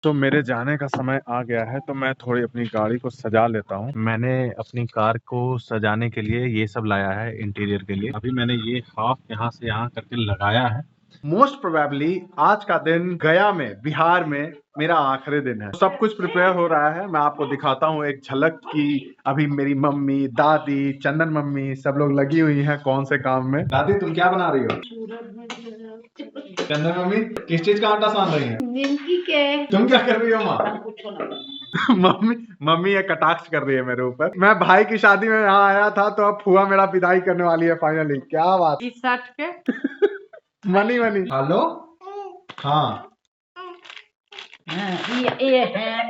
तो मेरे जाने का समय आ गया है, तो मैं थोड़ी अपनी गाड़ी को सजा लेता हूँ। मैंने अपनी कार को सजाने के लिए ये सब लाया है इंटीरियर के लिए। अभी मैंने ये हाफ यहाँ से यहाँ करके लगाया है। मोस्ट प्रोबेबली आज का दिन गया में, बिहार में मेरा आखिरी दिन है। सब कुछ प्रिपेयर हो रहा है, मैं आपको दिखाता हूँ एक झलक की। अभी मेरी मम्मी, दादी, चंदन मम्मी सब लोग लगी हुई हैं कौन से काम में। दादी तुम क्या बना रही हो? चंदन मम्मी किस चीज का आटा सान रही है? निमकी के। तुम क्या कर रही हो माँ? मम्मी मम्मी ये कटाक्ष कर रही है मेरे ऊपर। मैं भाई की शादी में यहाँ आया था, तो अब फुआ मेरा विदाई करने वाली है फाइनली। क्या बात के मनी मनी। हेलो हाँ ये है।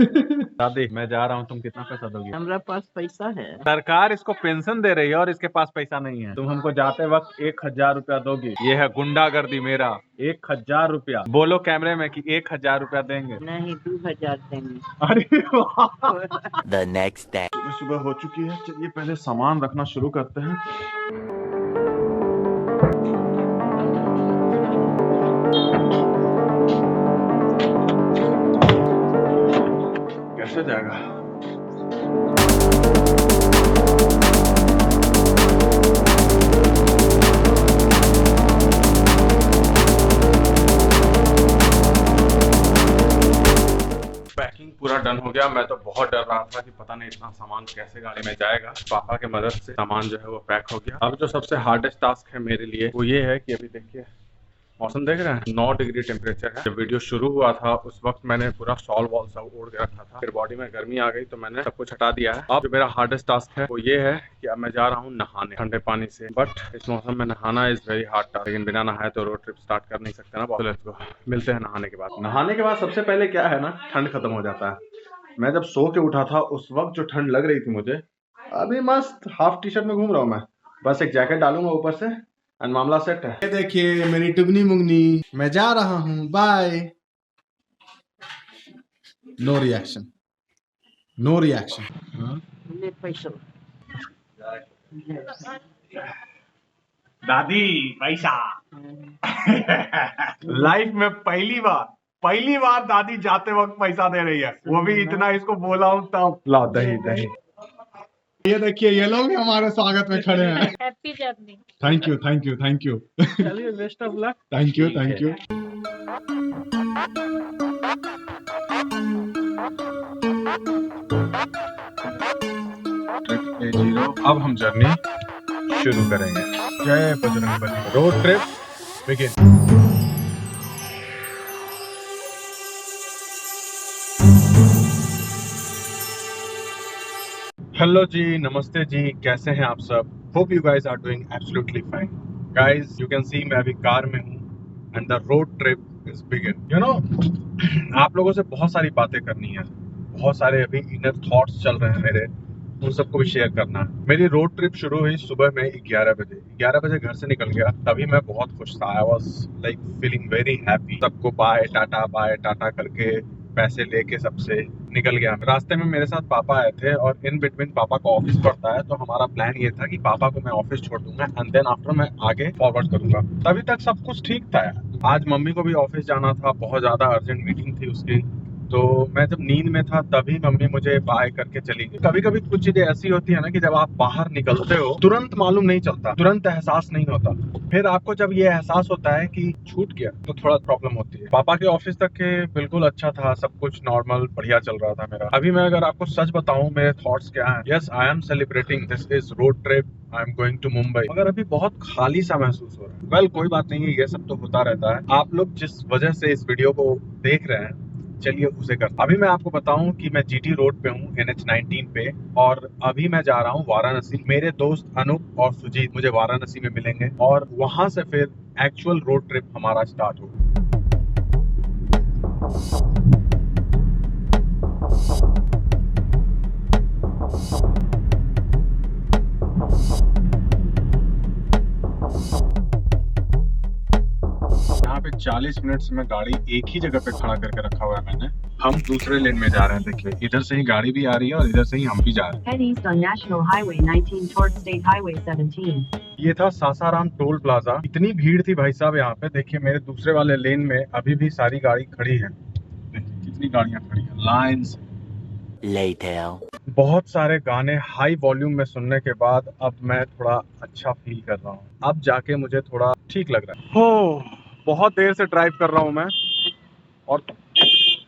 दादी मैं जा रहा हूँ, तुम कितना पैसा दोगी? हमारा पास पैसा है। सरकार इसको पेंशन दे रही है और इसके पास पैसा नहीं है। तुम हमको जाते वक्त 1000 रुपया दोगी। ये है गुंडागर्दी मेरा। 1000 रुपया बोलो कैमरे में कि 1000 रुपया देंगे। नहीं 2000 देंगे। अरे The next day. सुबह सुबह हो चुकी है, चलिए पहले सामान रखना शुरू करते हैं। कैसे जाएगा? पैकिंग पूरा डन हो गया। मैं तो बहुत डर रहा था कि पता नहीं इतना सामान कैसे गाड़ी में जाएगा। पापा के मदद से सामान जो है वो पैक हो गया। अब जो सबसे हार्डेस्ट टास्क है मेरे लिए वो ये है कि अभी देखिए मौसम देख रहे हैं, 9 डिग्री टेम्परेचर है। जब वीडियो शुरू हुआ था उस वक्त मैंने पूरा शॉल वॉल सब ओढ़ के रखा था, फिर बॉडी में गर्मी आ गई तो मैंने सब कुछ हटा दिया है। अब जो मेरा हार्डेस्ट टास्क है वो ये है कि अब मैं जा रहा हूँ नहाने ठंडे पानी से। बट इस मौसम में नहाना इज वेरी हार्ड टास्क, लेकिन बिना नहाए तो रोड ट्रिप स्टार्ट कर नहीं सकते ना। तो लेट्स गो, मिलते हैं नहाने के बाद। नहाने के बाद सबसे पहले क्या है ना, ठंड खत्म हो जाता है। मैं जब सो के उठा था उस वक्त जो ठंड लग रही थी मुझे, अभी मस्त हाफ टी शर्ट में घूम रहा हूँ मैं। बस एक जैकेट डालूंगा ऊपर से एंड मामला सेट है। ये देखिए मेरी टुगनी मुगनी, मैं जा रहा हूँ, bye. No reaction, no reaction. ले पैसा। दादी पैसा। लाइफ में पहली बार दादी जाते वक्त पैसा दे रही है, वो भी इतना इसको बोला हूँ तब। ला दही दही। ये देखिए ये लोग भी हमारे स्वागत में खड़े हैं। Happy journey. Thank you thank you thank you. चलिए best of luck. Thank you thank you. Trip A0, अब हम जर्नी शुरू करेंगे। जय Bajrangbali. Road trip begin. Hello जी, नमस्ते जी, कैसे हैं आप सब? Hope you guys are doing absolutely fine. Guys you can see मैं अभी कार में हूँ and the road trip is begin. You know आप लोगों से बहुत सारी बातें करनी है, बहुत सारे अभी इनर थॉट्स चल रहे हैं मेरे, उन सबको भी शेयर करना है। मेरी रोड ट्रिप शुरू हुई सुबह में 11 बजे घर से निकल गया। तभी मैं बहुत खुश था। I was like feeling very happy. सबको बाय टाटा करके पैसे लेके सबसे निकल गया। रास्ते में मेरे साथ पापा आए थे और इन बिटवीन पापा का ऑफिस पड़ता है, तो हमारा प्लान ये था कि पापा को मैं ऑफिस छोड़ दूंगा एंड देन आफ्टर मैं आगे फॉरवर्ड करूंगा। तभी तक सब कुछ ठीक था यार। आज मम्मी को भी ऑफिस जाना था, बहुत ज्यादा अर्जेंट मीटिंग थी उसकी। तो मैं जब नींद में था तभी मम्मी मुझे बाय करके चली गई। कभी कभी कुछ चीजें ऐसी होती है ना कि जब आप बाहर निकलते हो तुरंत मालूम नहीं चलता, तुरंत एहसास नहीं होता। फिर आपको जब ये एहसास होता है कि छूट गया तो थोड़ा प्रॉब्लम होती है। पापा के ऑफिस तक के बिल्कुल अच्छा था, सब कुछ नॉर्मल बढ़िया चल रहा था मेरा। अभी मैं अगर आपको सच बताऊं मेरे थॉट्स क्या हैं, yes I am celebrating this is road trip, I am going to Mumbai. मगर अभी बहुत खाली सा महसूस हो रहा है। वेल कोई बात नहीं है, ये सब तो होता रहता है। आप लोग जिस वजह से इस वीडियो को देख रहे हैं चलिए उसे कर। अभी मैं आपको बताऊं कि मैं जीटी रोड पे हूँ NH19 पे, और अभी मैं जा रहा हूँ वाराणसी। मेरे दोस्त अनूप और सुजीत मुझे वाराणसी में मिलेंगे और वहां से फिर एक्चुअल रोड ट्रिप हमारा स्टार्ट होगा। यहाँ पे 40 मिनट से मैं गाड़ी एक ही जगह पे खड़ा करके रखा हुआ है मैंने। हम दूसरे लेन में जा रहे हैं, देखिए इधर से ही गाड़ी भी आ रही है और इधर से ही हम भी जा रहे हैं। Head east on National Highway 19 towards State Highway 17. ये था सासाराम टोल प्लाजा। इतनी भीड़ थी भाई साहब यहाँ पे, देखिए मेरे दूसरे वाले लेन में अभी भी सारी गाड़ी खड़ी है। देखिए कितनी गाड़ियाँ खड़ी हैं लाइन से। Later. बहुत सारे गाने हाई वॉल्यूम में सुनने के बाद अब मैं थोड़ा अच्छा फील कर रहा हूँ। अब जाके मुझे थोड़ा ठीक लग रहा है। हो बहुत देर से ड्राइव कर रहा हूँ मैं, और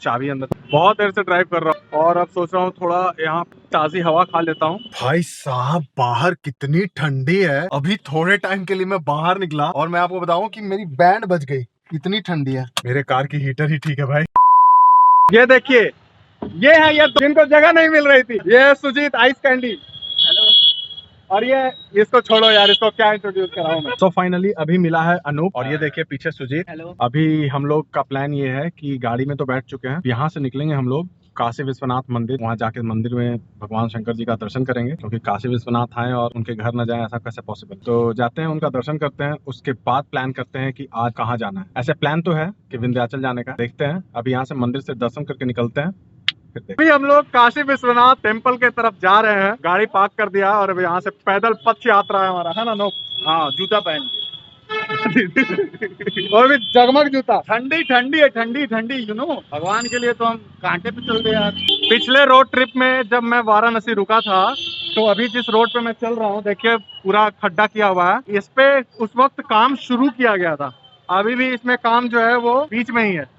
चाबी अंदर, बहुत देर से ड्राइव कर रहा हूँ और अब सोच रहा हूँ थोड़ा यहाँ ताज़ी हवा खा लेता हूँ। भाई साहब बाहर कितनी ठंडी है। अभी थोड़े टाइम के लिए मैं बाहर निकला और मैं आपको बताऊँ कि मेरी बैंड बज गई, इतनी ठंडी है। मेरे कार की हीटर ही ठीक है भाई। ये देखिए ये है ये जिनको जगह नहीं मिल रही थी, ये है सुजीत आइस कैंडी। हेलो। और ये इसको छोड़ो यार, इसको क्या इंट्रोड्यूस कराऊं मैं। तो फाइनली अभी मिला है अनूप और ये देखिए पीछे सुजीत। हेलो। अभी हम लोग का प्लान ये है कि गाड़ी में तो बैठ चुके हैं, यहाँ से निकलेंगे हम लोग काशी विश्वनाथ मंदिर। वहाँ जाके मंदिर में भगवान शंकर जी का दर्शन करेंगे, क्योंकि काशी विश्वनाथ आए और उनके घर न जाए ऐसा कैसे पॉसिबल। तो जाते हैं उनका दर्शन करते हैं, उसके बाद प्लान करते हैं कि आज कहाँ जाना है। ऐसे प्लान तो है कि विंध्याचल जाने का, देखते हैं। अभी यहाँ से मंदिर से दर्शन करके निकलते हैं। अभी हम लोग काशी विश्वनाथ टेम्पल के तरफ जा रहे हैं, गाड़ी पार्क कर दिया और अभी यहाँ से पैदल पथ यात्रा है हमारा, है ना नोक? हाँ जूता पहन के और भी जगमग जूता। ठंडी ठंडी है, ठंडी ठंडी यू नो। भगवान के लिए तो हम कांटे पे चल रहे यार। पिछले रोड ट्रिप में जब मैं वाराणसी रुका था, तो अभी जिस रोड पे मैं चल रहा हूँ देखिए पूरा खड्डा किया हुआ है। इस पे उस वक्त काम शुरू किया गया था, अभी भी इसमें काम जो है वो बीच में ही है।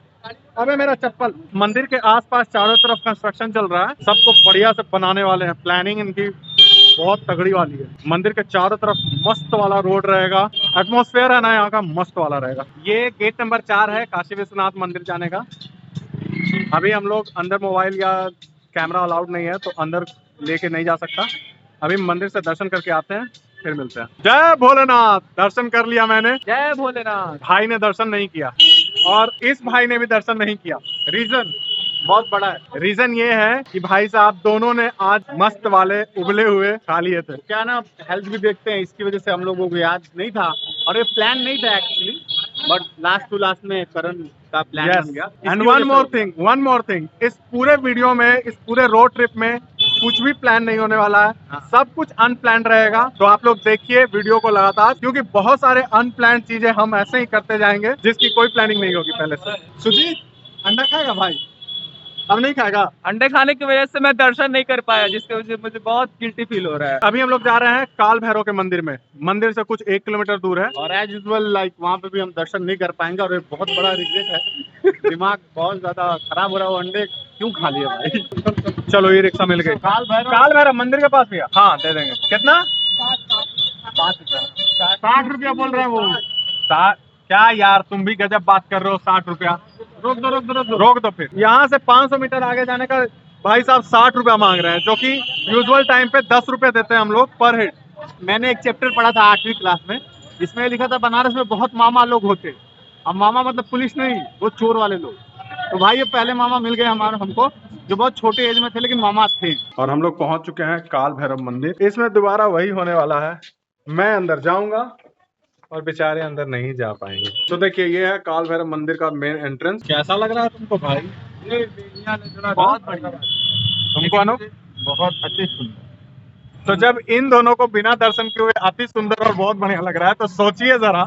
अबे मेरा चप्पल। मंदिर के आसपास चारों तरफ कंस्ट्रक्शन चल रहा है, सबको बढ़िया से बनाने वाले हैं, प्लानिंग इनकी बहुत तगड़ी वाली है। मंदिर के चारों तरफ मस्त वाला रोड रहेगा, एटमॉस्फेयर है ना यहाँ का मस्त वाला रहेगा। ये गेट नंबर 4 है काशी विश्वनाथ मंदिर जाने का। अभी हम लोग अंदर मोबाइल या कैमरा अलाउड नहीं है, तो अंदर लेके नहीं जा सकता। अभी मंदिर से दर्शन करके आते हैं, फिर मिलते हैं। जय भोलेनाथ। दर्शन कर लिया मैंने। जय भोलेनाथ। भाई ने दर्शन नहीं किया और इस भाई ने भी दर्शन नहीं किया। रीजन बहुत बड़ा है। रीजन ये है कि भाई साहब दोनों ने आज मस्त वाले उबले हुए खा लिए थे। क्या ना हेल्थ भी देखते हैं, इसकी वजह से हम लोगों को याद नहीं था और ये प्लान नहीं था actually, but last to last में करण का प्लान बन गया। एंड वन मोर थिंग, इस पूरे वीडियो में, इस पूरे रोड ट्रिप में कुछ भी प्लान नहीं होने वाला है। हाँ। सब कुछ अनप्लान्ड रहेगा, तो आप लोग देखिए वीडियो को लगातार, क्योंकि बहुत सारे अनप्लान्ड चीजें हम ऐसे ही करते जाएंगे जिसकी कोई प्लानिंग नहीं होगी पहले से। सुजीत अंडा खाएगा भाई? अब नहीं खाएगा। अंडे खाने की वजह से मैं दर्शन नहीं कर पाया, जिसकी वजह से मुझे बहुत गिल्टी फील हो रहा है। अभी हम लोग जा रहे हैं काल भैरव के मंदिर में। मंदिर से कुछ 1 किलोमीटर दूर है और एज यूजुअल लाइक वहाँ पे भी हम दर्शन नहीं कर पाएंगे और ये बहुत बड़ा रिग्रेट है। दिमाग बहुत ज्यादा खराब हो रहा है, वो अंडे क्यों खा लिए भाई। चलो ये रिक्शा मिल गई। काल भैरव मंदिर के पास भैया? हाँ दे देंगे। कितना? 5 रुपया। 60 रुपया बोल रहे हैं वो। क्या यार तुम भी गजब बात कर रहे हो। 60 रुपया रोक दो फिर। यहाँ से 500 मीटर आगे जाने का भाई साहब 60 रुपया मांग रहे हैं, जो कि यूजुअल टाइम पे 10 रुपए देते हैं हम लोग पर हेड। मैंने एक चैप्टर पढ़ा था 8वीं क्लास में, जिसमें लिखा था बनारस में बहुत मामा लोग होते। अब मामा मतलब पुलिस नहीं, वो चोर वाले लोग। तो भाई ये पहले मामा मिल गए हमको, जो बहुत छोटे एज में थे लेकिन मामा थे। और हम लोग पहुंच चुके हैं काल भैरव मंदिर। इसमें दोबारा वही होने वाला है, मैं अंदर जाऊंगा और बेचारे अंदर नहीं जा पाएंगे। तो देखिए ये है काल भैरव मंदिर का मेन एंट्रेंस। कैसा लग रहा है तुमको भाई? बहुत बढ़िया। तुमको अनु? बहुत अति सुंदर। तो जब इन दोनों को बिना दर्शन किए हुए अति सुंदर और बहुत बढ़िया लग रहा है, तो सोचिए जरा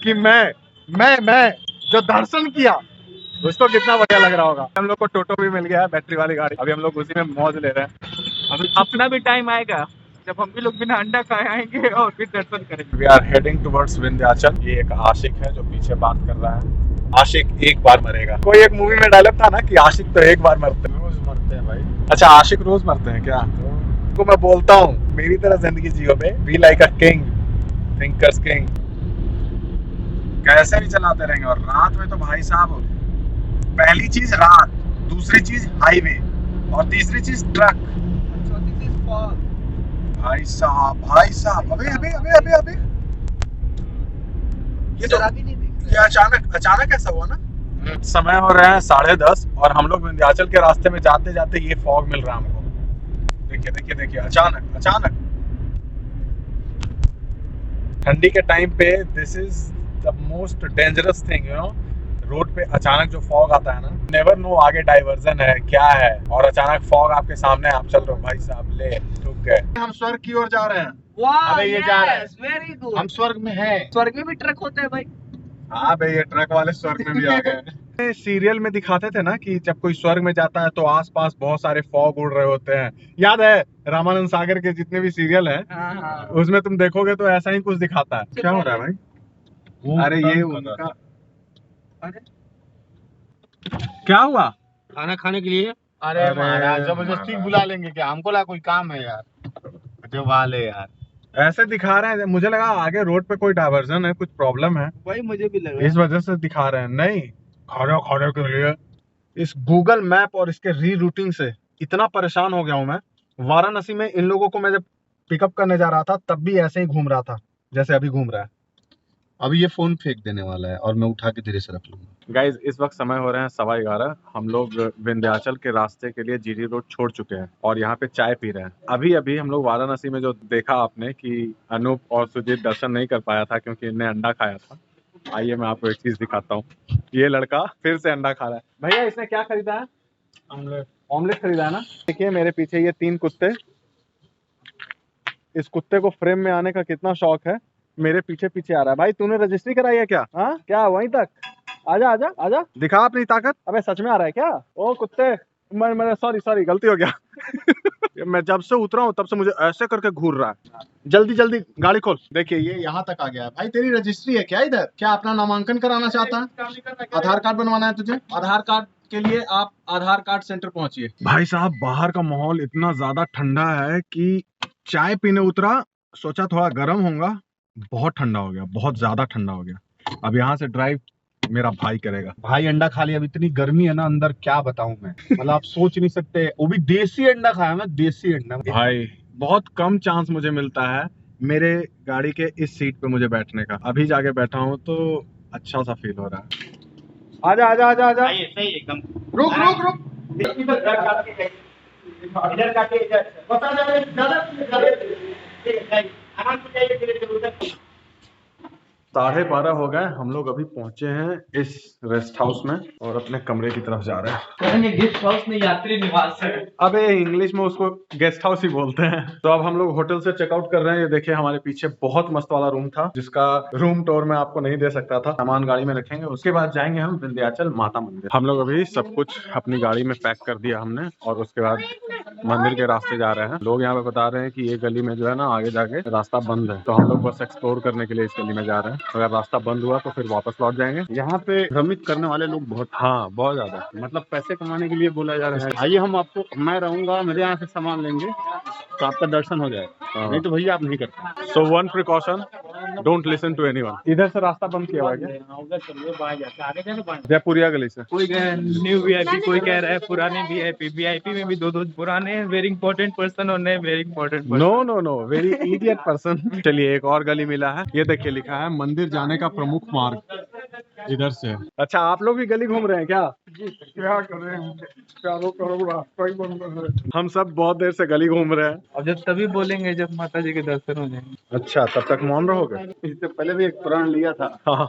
कि मैं जो दर्शन किया उसको कितना बढ़िया लग रहा होगा। हम लोग को टोटो भी मिल गया है, बैटरी वाली गाड़ी। अभी हम लोग उसी में मौज ले रहे हैं। अभी अपना भी टाइम आएगा जब हम भी लोग बिना अंडा खाए आएंगे और फिर दर्शन करेंगे। We are heading towards Vindhyachal. ये एक आशिक है जो पीछे बात कर रहा है। आशिक एक बार मरेगा। कोई एक मूवी में डायलॉग था ना कि आशिक तो एक बार मरते हैं। रोज मरते हैं भाई। अच्छा आशिक रोज मरते हैं क्या? तो मैं बोलता हूँ मेरी तरह जिंदगी जियो बे, be like a king, thinkers king. कैसे भी चलाते रहेंगे। और रात में तो भाई साहब, पहली चीज रात, दूसरी चीज हाईवे और तीसरी चीज ट्रक, चौथी चीज फॉग। भाई साहब अबे ये तो ये अचानक ऐसा हुआ ना। समय हो रहे हैं 10:30 और हम लोग विंध्याचल के रास्ते में जाते जाते ये फॉग मिल रहा है हमको। देखिए अचानक ठंडी के टाइम पे this is the most dangerous thing you know, road पे अचानक जो फॉग आता है ना, नेवर नो आगे डाइवर्जन है क्या है, और अचानक फॉग आपके सामने, आप चल रहे हो भाई साहब ले ठुक गए। हम स्वर्ग की ओर जा रहे हैं। अबे ये जा रहे हैं, वेरी गुड। हम स्वर्ग में हैं। स्वर्ग में भी ट्रक होते हैं भाई। हाँ भाई, ये ट्रक वाले स्वर्ग में भी आ गए। सीरियल में दिखाते थे ना कि जब कोई स्वर्ग में जाता है तो आसपास बहुत सारे फॉग उड़ रहे होते हैं, याद है रामानंद सागर के जितने भी सीरियल हैं हाँ हाँ। उसमें तुम देखोगे तो ऐसा ही कुछ दिखाता है। क्या हो रहा है भाई? अरे ये उनका, अरे क्या हुआ? खाना खाने के लिए। अरे महाराज जबरदस्ती बुला लेंगे क्या? हमको लगा कोई काम है यार। जो वाले यार ऐसे दिखा रहे हैं, मुझे लगा आगे रोड पे कोई डायवर्जन है, कुछ प्रॉब्लम है, भाई मुझे भी लगा इस वजह से दिखा रहे हैं। नहीं, खाने खाने के लिए इस गूगल मैप और इसके री रूटिंग से इतना परेशान हो गया हूं मैं। वाराणसी में इन लोगों को मैं जब पिकअप करने जा रहा था तब भी ऐसे ही घूम रहा था जैसे अभी घूम रहा है। अभी ये फोन फेंक देने वाला है और मैं उठा के धीरे से रख लूंगा। गाइज इस वक्त समय हो रहे हैं 11:15। हम लोग विंध्याचल के रास्ते के लिए जीटी रोड छोड़ चुके हैं और यहाँ पे चाय पी रहे हैं। अभी अभी हम लोग वाराणसी में जो देखा आपने कि अनूप और सुजीत दर्शन नहीं कर पाया था क्योंकि इन्हें अंडा खाया था। आइए मैं आपको एक चीज दिखाता हूँ। ये लड़का फिर से अंडा खा रहा है। भैया इसने क्या खरीदा है? ऑमलेट खरीदा है ना। देखिए मेरे पीछे ये 3 कुत्ते, इस कुत्ते को फ्रेम में आने का कितना शौक है, मेरे पीछे पीछे आ रहा है। भाई तूने रजिस्ट्री कराई है क्या? हाँ क्या वहीं तक? आजा आजा आजा, दिखा अपनी ताकत। अबे सच में आ रहा है क्या? ओ कुत्ते, मैं सॉरी गलती हो गया। मैं जब से उतरा हूँ तब से मुझे ऐसे करके घूर रहा है। जल्दी जल्दी गाड़ी खोल। देखिए ये यहाँ तक आ गया है। भाई तेरी रजिस्ट्री है क्या इधर? क्या अपना नामांकन कराना चाहता है? आधार कार्ड बनवाना है तुझे? आधार कार्ड के लिए आप आधार कार्ड सेंटर पहुंचिए। भाई साहब बाहर का माहौल इतना ज्यादा ठंडा है कि चाय पीने उतरा, सोचा थोड़ा गर्म होगा, बहुत ठंडा हो गया, बहुत ज्यादा ठंडा हो गया। अब यहाँ से ड्राइव मेरा भाई करेगा। भाई अंडा खा लिया। अब इतनी गर्मी है ना अंदर, क्या बताऊं मैं। मतलब आप सोच नहीं सकते। वो भी देसी अंडा खाया मैं, देसी अंडा। भाई बहुत कम चांस मुझे मिलता है मेरे गाड़ी के इस सीट पे मुझे बैठने का। अभी जाके बैठा हूँ तो अच्छा सा फील हो रहा है। आजा आजा आजा आजा, सही एकदम। रुक रुक रुक, इधर काटे इधर। 12:30 हो गए। हम लोग अभी पहुंचे हैं इस रेस्ट हाउस में और अपने कमरे की तरफ जा रहे हैं। गेस्ट हाउस में यात्री निवास है। अबे इंग्लिश में उसको गेस्ट हाउस ही बोलते हैं। तो अब हम लोग होटल से चेकआउट कर रहे हैं। ये देखिए हमारे पीछे बहुत मस्त वाला रूम था जिसका रूम टूर में आपको नहीं दे सकता था। सामान गाड़ी में रखेंगे, उसके बाद जाएंगे हम विंध्याचल माता मंदिर। हम लोग अभी सब कुछ अपनी गाड़ी में पैक कर दिया हमने और उसके बाद मंदिर के रास्ते जा रहे हैं। लोग यहाँ पे बता रहे हैं कि ये गली में जो है ना आगे जाके रास्ता बंद है, तो हम लोग बस एक्सप्लोर करने के लिए इस गली में जा रहे हैं। अगर रास्ता बंद हुआ तो फिर वापस लौट जाएंगे। यहाँ पे भ्रमित करने वाले लोग बहुत, हाँ बहुत ज्यादा, मतलब पैसे कमाने के लिए बोला जा रहा है। आइए हम आपको, मैं रहूंगा, मेरे यहाँ से सामान लेंगे तो आपका दर्शन हो जाएगा, नहीं तो भैया आप नहीं करते। So one precaution, don't listen to anyone. इधर से रास्ता बंद किया हुआ है जयपुरिया गली से। कोई न्यू वीआईपी, कोई कह रहा है पुराने वीआईपी। वीआईपी में भी दो पुराने वेरी इंपॉर्टेंट पर्सन और नए very important person. No no no, very idiot person. चलिए एक और गली मिला है, ये देखिए लिखा है मंदिर जाने का प्रमुख मार्ग इधर से। अच्छा आप लोग भी गली घूम रहे हैं क्या? क्या कर रहे हैं? चारों तरफ रास्ता ही बंद है। हम सब बहुत देर से गली घूम रहे हैं। अब जब तभी बोलेंगे जब माता जी के दर्शन हो जाएंगे। अच्छा तब तक मौन रहोगे? इससे पहले भी एक प्रण लिया था, हाँ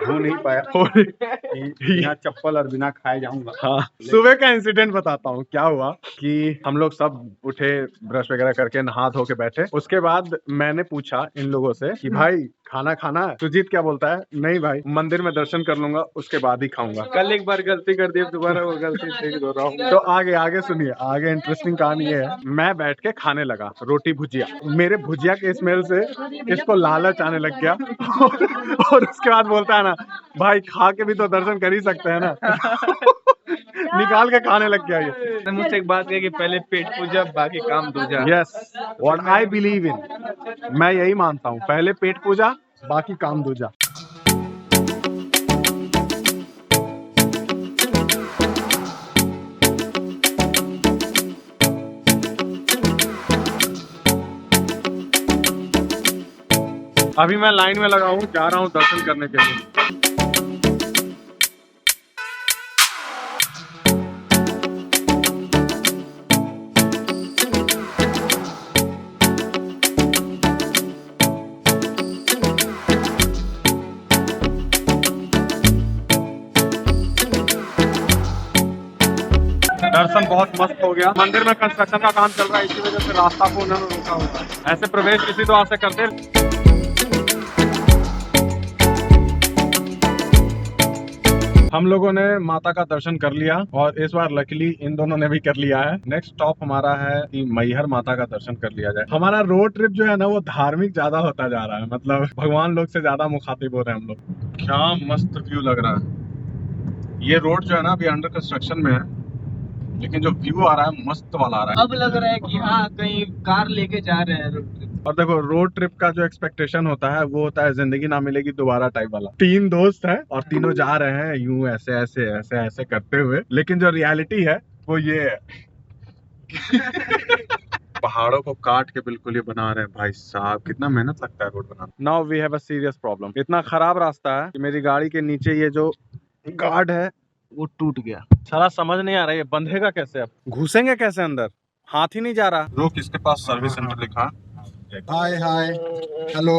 हो नहीं पाया। बिना चप्पल और बिना खाए जाऊंगा। हाँ सुबह का इंसिडेंट बताता हूँ। क्या हुआ कि हम लोग सब उठे, ब्रश वगैरह करके नहा धो के बैठे। उसके बाद मैंने पूछा इन लोगों से कि भाई खाना खाना है? सुजीत क्या बोलता है, नहीं भाई मंदिर में दर्शन कर लूंगा उसके बाद ही खाऊंगा। कल एक बार गलती कर दी, दोबारा वो गलती नहीं दोहरा हूँ। तो आगे सुनिए, आगे इंटरेस्टिंग कहानी ये है। मैं बैठ के खाने लगा रोटी भुजिया। मेरे भुजिया के स्मेल से इसको लालच आने लग गया और उसके बाद बोलता है ना भाई खा के भी तो दर्शन कर ही सकते हैं ना। निकाल के खाने लग गया ये। मुझसे एक बात है कि पहले पेट पूजा बाकी काम दूजा। Yes, what I believe in, मैं यही मानता हूँ, पहले पेट पूजा बाकी काम दूजा। अभी मैं लाइन में लगा हूँ, जा रहा हूँ दर्शन करने के लिए। दर्शन बहुत मस्त हो गया। मंदिर में कंस्ट्रक्शन का काम चल रहा है, इसी वजह से रास्ता को उन्होंने रोका हुआ है। ऐसे प्रवेश इसी द्वार से करते। हम लोगों ने माता का दर्शन कर लिया और इस बार लकीली इन दोनों ने भी कर लिया है। नेक्स्ट स्टॉप हमारा है कि मैहर माता का दर्शन कर लिया जाए। हमारा रोड ट्रिप जो है ना वो धार्मिक ज्यादा होता जा रहा है, मतलब भगवान लोग से ज्यादा मुखातिब हो रहे हैं हम लोग। क्या मस्त व्यू लग रहा है। ये रोड जो है ना अभी अंडर कंस्ट्रक्शन में है, लेकिन जो व्यू आ रहा है मस्त वाला आ रहा है। अब लग रहा है कि हाँ कहीं कार लेके जा रहे हैं रोड ट्रिप। और देखो रोड ट्रिप का जो एक्सपेक्टेशन होता है वो होता है जिंदगी ना मिलेगी दोबारा टाइप वाला। 3 दोस्त हैं और तीनों जा रहे हैं यूं ऐसे ऐसे ऐसे ऐसे करते हुए, लेकिन जो रियलिटी है वो ये है। पहाड़ों को काट के बिल्कुल ये बना रहे हैं भाई साहब, कितना मेहनत लगता है रोड बनाना। Now we have a serious problem. इतना खराब रास्ता है कि मेरी गाड़ी के नीचे ये जो गार्ड है वो टूट गया। सारा समझ नहीं आ रहा है ये बंधेगा कैसे, अब घुसेंगे कैसे अंदर, हाथ ही नहीं जा रहा। रोक, इसके पास सर्विस सेंटर लिखा। Hi hi hello.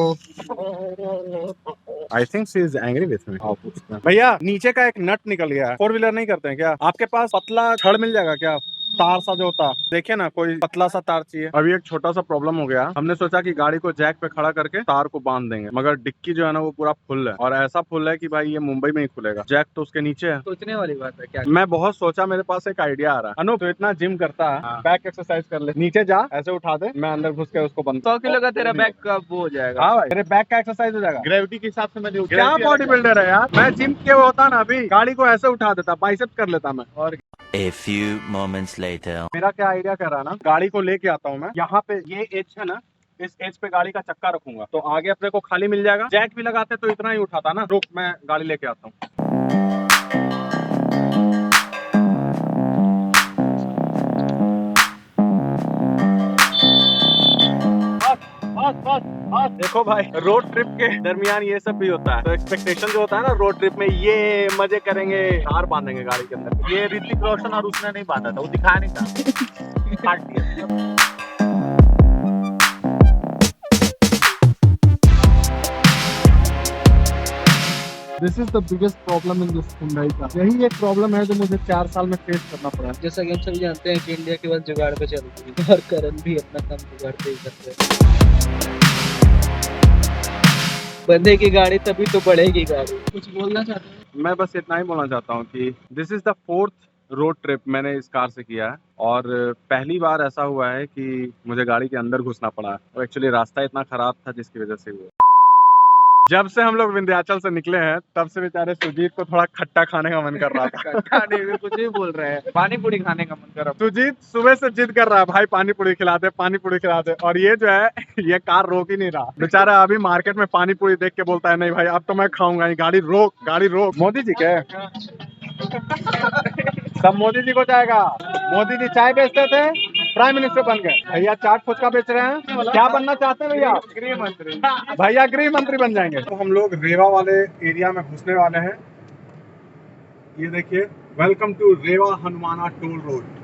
I think she is angry with me. भैया नीचे का एक नट निकल गया है। 4 व्हीलर नहीं करते हैं क्या? आपके पास पतला छड़ मिल जाएगा क्या? तार सा जो होता, देखिए ना, कोई पतला सा तार चाहिए। अभी एक छोटा सा प्रॉब्लम हो गया। हमने सोचा कि गाड़ी को जैक पे खड़ा करके तार को बांध देंगे, मगर डिक्की जो है ना वो पूरा फुल है, और ऐसा फुल है कि भाई ये मुंबई में ही खुलेगा। जैक तो उसके नीचे है। सोचने वाली बात है क्या। मैं बहुत सोचा, मेरे पास एक आइडिया आ रहा है। अनूप तो इतना जिम करता है, बैक एक्सरसाइज कर ले, नीचे जा ऐसे उठा दे, मैं अंदर घुस के उसको बंद। 100 किलो का तेरा बैक का वो हो जाएगा। हाँ भाई, मेरे बैक का एक्सरसाइज हो जाएगा। ग्रेविटी के हिसाब से मैं क्या बॉडी बिल्डर है यार। मैं जिम किया होता ना अभी गाड़ी को ऐसे उठा देता, बाइसेप्स कर लेता मैं। और A few moments later. मेरा क्या आइडिया कर रहा है ना, गाड़ी को लेके आता हूँ मैं यहाँ पे, ये एज है ना, इस एज पे गाड़ी का चक्का रखूंगा तो आगे अपने को खाली मिल जाएगा। जैक भी लगाते तो इतना ही उठाता ना। रुक, मैं गाड़ी लेके आता हूँ। देखो भाई, रोड ट्रिप के दरमियान ये सब भी होता है। तो एक्सपेक्टेशन जो होता है ना रोड ट्रिप में, ये मजे करेंगे, तार बांधेंगे गाड़ी के अंदर। ये ऋतिक रोशन और उसने नहीं बांधा था, वो दिखाया नहीं था। काट दिया। This is the biggest problem in this Hyundai का। यही एक प्रॉब्लम है जो मुझे 4 साल में फेस करना पड़ा। जैसा कि हम सभी जानते हैं कि इंडिया केवल जुगाड़ पे चलती है और करण भी अपना काम जुगाड़ पे ही करते हैं। बंदे की गाड़ी तभी तो बढ़ेगी गाड़ी। कुछ बोलना चाहते हैं? मैं बस इतना ही बोलना चाहता हूँ कि this is the 4th road trip मैंने इस कार से किया है, और पहली बार ऐसा हुआ है कि मुझे गाड़ी के अंदर घुसना पड़ा है। और एक्चुअली रास्ता इतना खराब था जिसकी वजह से हुआ। जब से हम लोग विंध्याचल से निकले हैं तब से बेचारे सुजीत को थोड़ा खट्टा खाने का मन कर रहा था। खाने में कुछ भी बोल रहे हैं, पानी पूरी खाने का मन कर रहा है। सुजीत सुबह से जिद कर रहा है, भाई पानी पूरी खिला दे, पानी पूरी खिला दे। और ये जो है ये कार रोक ही नहीं रहा बेचारा। अभी मार्केट में पानी पूरी देख के बोलता है, नहीं भाई अब तो मैं खाऊंगा ही, गाड़ी रोक, गाड़ी रोक। मोदी जी के सब मोदी जी को जाएगा। मोदी जी चाय बेचते थे, प्राइम मिनिस्टर बन गए। भैया चाट फुचका बेच रहे हैं। क्या बनना चाहते हैं भैया? गृह मंत्री। भैया गृह मंत्री बन जाएंगे। तो हम लोग रेवा वाले एरिया में घुसने वाले हैं। ये देखिए, welcome to Rewa Hanumana toll road.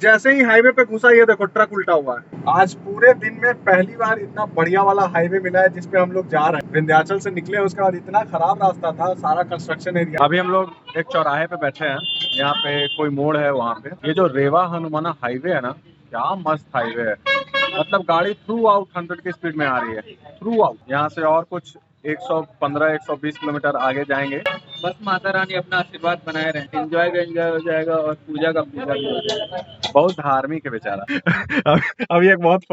जैसे ही हाईवे पे घुसा, ये देखो ट्रक उल्टा हुआ है। आज पूरे दिन में पहली बार इतना बढ़िया वाला हाईवे मिला है जिसपे हम लोग जा रहे हैं। विंध्याचल से निकले, उसके बाद इतना खराब रास्ता था, सारा कंस्ट्रक्शन एरिया। अभी हम लोग एक चौराहे पे बैठे हैं, यहाँ पे कोई मोड़ है वहाँ पे। ये जो रेवा हनुमाना हाईवे है ना, क्या मस्त हाईवे है। मतलब गाड़ी थ्रू आउट 100 की स्पीड में आ रही है, थ्रू आउट। यहाँ से और कुछ 115-120 किलोमीटर आगे जाएंगे। बस माता रानी अपना आशीर्वाद बनाए रहे। एंजॉय का एंजॉय हो जाएगा और पूजा का पूजा भी हो जाएगा। बहुत धार्मिक है बेचारा। अभी एक बहुत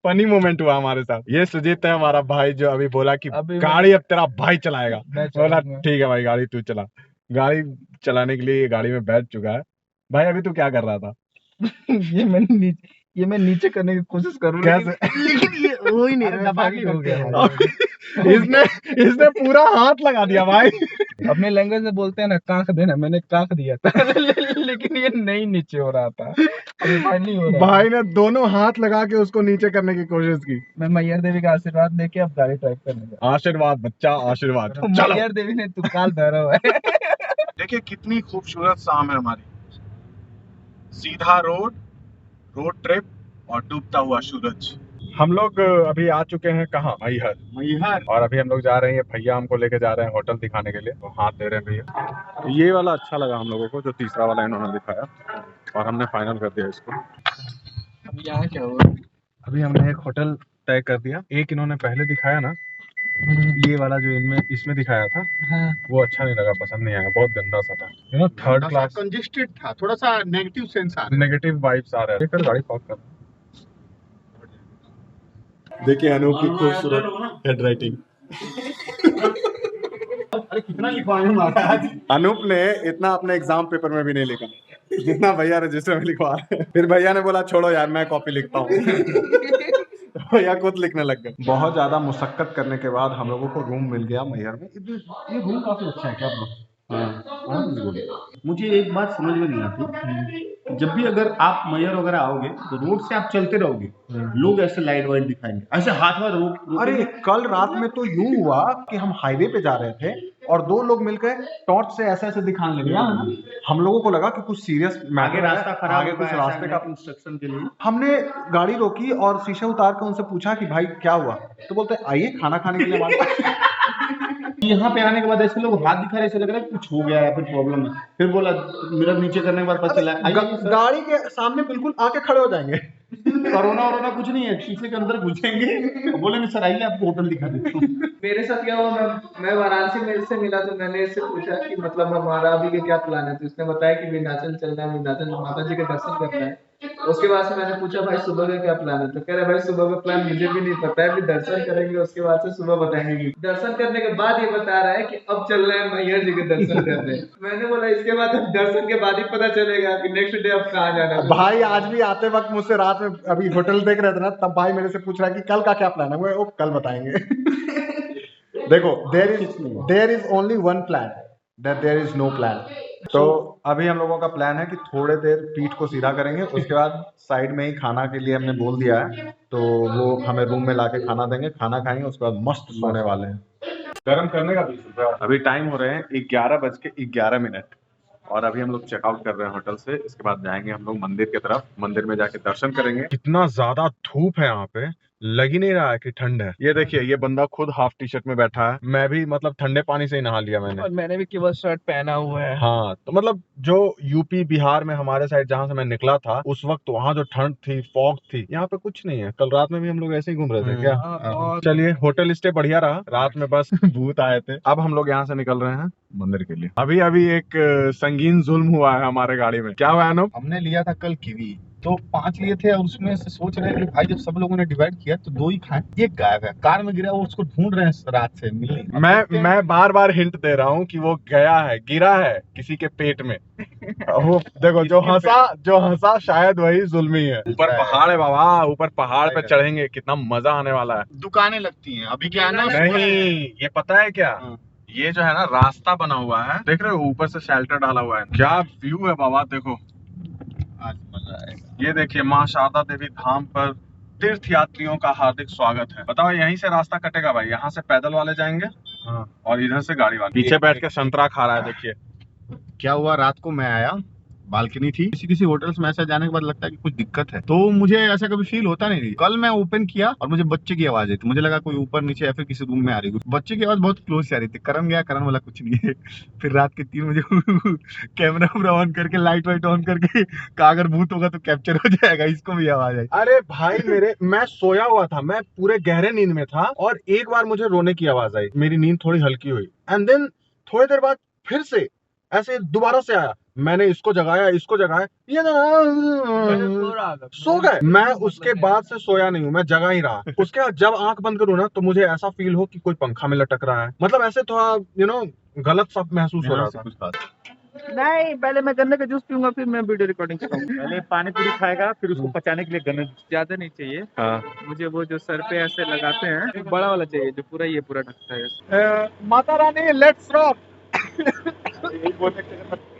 फनी मोमेंट हुआ हमारे साथ। ये सुजीत है हमारा भाई, जो अभी बोला कि गाड़ी अब तेरा भाई चलाएगा। बोला ठीक है भाई, गाड़ी तू चला। गाड़ी चलाने के लिए ये गाड़ी में बैठ चुका है। भाई अभी तू क्या कर रहा था? ये मैं नीचे करने की कोशिश करूँ, लेकिन ये हो ही नहीं रहा। हो गया। इसने पूरा हाथ लगा दिया भाई। अपने लैंग्वेज में बोलते हैं ना, कांख देना, मैंने कांख दिया था। लेकिन ये नहीं नीचे हो रहा था। नहीं हो रहा। भाई ने दोनों हाथ लगा के उसको नीचे करने की कोशिश की। मैं मैयर देवी का आशीर्वाद लेके अब गाड़ी ड्राइव करने जा। आशीर्वाद बच्चा, आशीर्वाद। मैयर देवी ने तू काल धरा हुआ है। देखिए कितनी खूबसूरत शाम है हमारी। सीधा रोड ट्रिप और डूबता हुआ सूरज। हम लोग अभी आ चुके हैं कहाँ? मैहर। और अभी हम लोग जा रहे हैं, भैया हमको लेके जा रहे हैं होटल दिखाने के लिए, तो हाथ दे रहे हैं भैया। ये वाला अच्छा लगा हम लोगों को, जो तीसरा वाला इन्होंने दिखाया। और हमने फाइनल कर दिया इसको। अब यहाँ क्या हुआ? अभी हमने एक होटल तय कर दिया। एक इन्होंने पहले दिखाया ना, ये वाला जो इसमें दिखाया था, हाँ। वो अच्छा नहीं लगा, पसंद नहीं आया, बहुत गंदा सा था, you know, third class, congested था, थोड़ा सा नेगेटिव सेंस आ रहा नेगेटिव वाइब्स आ रहे हैं। लेकर गाड़ी पार्क कर। देखिए अनूप की खूबसूरत हेडराइटिंग। अरे कितना लिखवाए हम आज। अनूप ने इतना अपने एग्जाम पेपर में भी नहीं लिखा जितना भैया रजिस्टर में लिखवा रहे हैं। फिर भैया ने बोला छोड़ो यार मैं कॉपी लिखता हूँ। भैया खुद लिखने लग गए। बहुत ज्यादा मुशक्कत करने के बाद हम लोगों को रूम मिल गया मैहर में। ये रूम काफी अच्छा है क्या ब्रो? मुझे एक बात समझ में नहीं आती, जब भी अगर आप मैहर वगैरह आओगे तो रोड से आप चलते रहोगे, लोग ऐसे लाइट वाइट दिखाएंगे, ऐसे हाथ वाथ रोक। अरे कल रात में तो यूं हुआ कि हम हाईवे पे जा रहे थे और दो लोग मिलकर टॉर्च से ऐसे ऐसे दिखाने लगे। हम लोगों को लगा कि कुछ सीरियस आगे रास्ता खराब, आगे कुछ रास्ते का इंस्ट्रक्शन के लिए हमने गाड़ी रोकी और शीशे उतार के उनसे पूछा कि भाई क्या हुआ, तो बोलते आइए खाना खाने के लिए हमारे पास। यहाँ पे आने के बाद ऐसे लोग हाथ दिखा रहे, ऐसे लग रहा है कुछ हो गया है, फिर प्रॉब्लम है। फिर बोला मिरर नीचे करने के बाद पता चला गाड़ी के सामने बिल्कुल आके खड़े हो जाएंगे। कोरोना वोरोना कुछ नहीं है, शीशे के अंदर घुसेंगे, बोलेंगे सर आइए आपको होटल दिखा देता हूँ। मेरे साथ क्या हुआ, मैं वाराणसी में इससे मिला तो मैंने इससे पूछा कि मतलब हमारा अभी के क्या प्लान है, तो इसने बताया कि विंध्याचल चलना है, विंध्याचल माता जी के दर्शन करना है। उसके बाद से मैंने पूछा भाई सुबह का क्या प्लान है, तो कह रहे भाई सुबह का प्लान मुझे भी नहीं पता है, अभी दर्शन करेंगे उसके बाद से सुबह बताएंगे। दर्शन करने के बाद ये बता रहा है कि अब चल रहे हैं मैहर जी के दर्शन करने। मैंने बोला इसके बाद दर्शन के बाद ही पता चलेगा कि नेक्स्ट डे अब कहाँ जाना है। भाई आज भी आते वक्त मुझसे रात में अभी होटल देख रहे थे ना, तब भाई मेरे से पूछ रहा है कि कल का क्या प्लान है। वो कल बताएंगे। देखो there is only one plan, that there is no plan. तो अभी हम लोगों का प्लान है कि थोड़े देर पीठ को सीधा करेंगे, उसके बाद साइड में ही खाना के लिए हमने बोल दिया है, तो वो हमें रूम में लाके खाना देंगे, खाना खाएंगे, उसके बाद मस्त सोने वाले हैं। गर्म करने का 20 रुपया। अभी टाइम हो रहे हैं 11:11 और अभी हम लोग चेकआउट कर रहे हैं होटल से। इसके बाद जाएंगे हम लोग मंदिर की तरफ, मंदिर में जाके दर्शन करेंगे। कितना ज्यादा धूप है यहाँ पे, लग ही नहीं रहा है कि ठंड है। ये देखिए ये बंदा खुद हाफ टी शर्ट में बैठा है, मैं भी मतलब ठंडे पानी से ही नहा लिया मैंने, और मैंने भी केवल शर्ट पहना हुआ है। हाँ तो मतलब जो यूपी बिहार में हमारे साइड जहाँ से मैं निकला था उस वक्त वहाँ जो ठंड थी, फॉग थी, यहाँ पे कुछ नहीं है। कल रात में भी हम लोग ऐसे ही घूम रहे थे क्या। चलिए होटल स्टे बढ़िया रहा, रात में बस भूत आए थे। अब हम लोग यहाँ से निकल रहे हैं मंदिर के लिए। अभी एक संगीन जुल्म हुआ है हमारे गाड़ी में। क्या हुआ है अनूप? हमने लिया था कल कीवी, तो 5 लिए थे और उसमें से सोच रहे हैं कि भाई जब सब लोगों ने डिवाइड किया तो 2 ही खाएं। ये गायब है, कार में गिरा, वो उसको ढूंढ रहे हैं रात से, मिल नहीं। मैं बार बार हिंट दे रहा हूँ कि वो गया है, गिरा है किसी के पेट में। वो देखो जो हंसा शायद वही जुल्मी है। ऊपर पहाड़ है बाबा, ऊपर पहाड़ पे चढ़ेंगे, कितना मजा आने वाला है। दुकानें लगती हैं अभी क्या ना। नहीं ये पता है क्या, ये जो है ना रास्ता बना हुआ है, देख रहे हो ऊपर से शेल्टर डाला हुआ है, क्या व्यू है बाबा। देखो आज मजा आएगा। ये देखिए माँ शारदा देवी धाम पर तीर्थ यात्रियों का हार्दिक स्वागत है। बताओ यहीं से रास्ता कटेगा भाई, यहाँ से पैदल वाले जाएंगे और इधर से गाड़ी वाले। पीछे बैठ के संतरा खा रहा है। देखिए क्या हुआ, रात को मैं आया, बालकनी थी, किसी होटल्स में ऐसा जाने के बाद लगता है कि कुछ दिक्कत है, तो मुझे ऐसा कभी फील होता नहीं थी। कल मैं ओपन किया और मुझे बच्चे की आवाज आई, तो मुझे लगा कोई ऊपर नीचे या फिर किसी रूम में आ रही। बच्चे की आवाज बहुत क्लोज से आ रही थी। करण गया, करण वाला कुछ नहीं है। फिर रात के 3 बजे कैमरा ऑन करके लाइट वाइट ऑन करके कहा अगर भूत होगा तो कैप्चर हो जाएगा, इसको भी आवाज आई। अरे भाई मैं सोया हुआ था, मैं पूरे गहरे नींद में था और एक बार मुझे रोने की आवाज आई, मेरी नींद थोड़ी हल्की हुई एंड देन थोड़ी देर बाद फिर से ऐसे दोबारा से आया। मैंने इसको जगाया, ये सो गए। मैं उसके बाद से सोया नहीं हूँ, मैं जगा ही रहा। उसके बाद जब आंख बंद करूँ ना तो मुझे ऐसा फील हो कि कोई पंखा में लटक रहा है, मतलब ऐसे थोड़ा गलत सा महसूस हो रहा था। नहीं, पहले मैं गन्ने का जूस पीऊंगा, फिर मैं वीडियो रिकॉर्डिंग करूंगा। पहले पानी पूरी खाएगा, फिर उसको पचाने के लिए गन्ने ज्यादा नहीं चाहिए। हाँ। मुझे वो जो सर पे ऐसे लगाते हैं, एक बड़ा वाला चाहिए जो पूरा ढकता है। Mata Rani let's rock.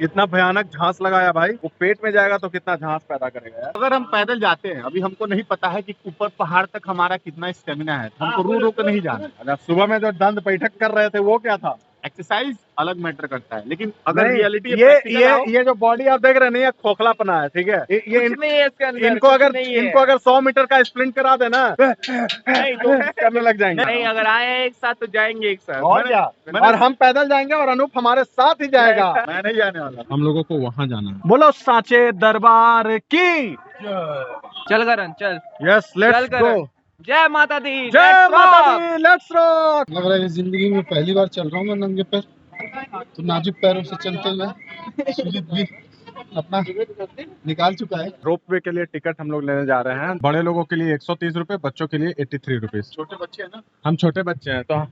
इतना भयानक झांस लगाया भाई, वो पेट में जाएगा तो कितना झांस पैदा करेगा यार। अगर हम पैदल जाते हैं, अभी हमको नहीं पता है कि ऊपर पहाड़ तक हमारा कितना स्टेमिना है, हमको रो रो कर नहीं जाना। सुबह में जो दंड बैठक कर रहे थे वो क्या था? एक्सरसाइज अलग मैटर करता है, लेकिन अगर नहीं, रियलिटी ये जो बॉडी आप देख रहे हैं ना, ये खोखलापना है, ठीक है। ये नहीं है इसके अंदर, इनको कुछ अगर नहीं है। 100 मीटर का स्प्रिंट करा देना नहीं तो करने लग जाएंगे। नहीं, अगर आए एक साथ तो जाएंगे एक साथ। और क्या, और हम पैदल जाएंगे और अनूप हमारे साथ ही जाएगा। मैं नहीं जाने वाला। हम लोगों को वहां जाना है। बोलो सांचे दरबार की चल करण चल। यस, चल लेट्स करण। गो। जय माता दी। जय माता दी, लेट्स रॉक। लग रहा है जिंदगी में पहली बार चल रहा हूँ मैं नंगे पैर, तो नाजुक पैरों से चलते हुए सुजीत भी अपना निकाल चुका है। रोप वे के लिए टिकट हम लोग लेने जा रहे हैं। बड़े लोगों के लिए 130 रुपए, बच्चों के लिए 83 रुपीज। छोटे बच्चे हैं ना, हम छोटे बच्चे हैं तो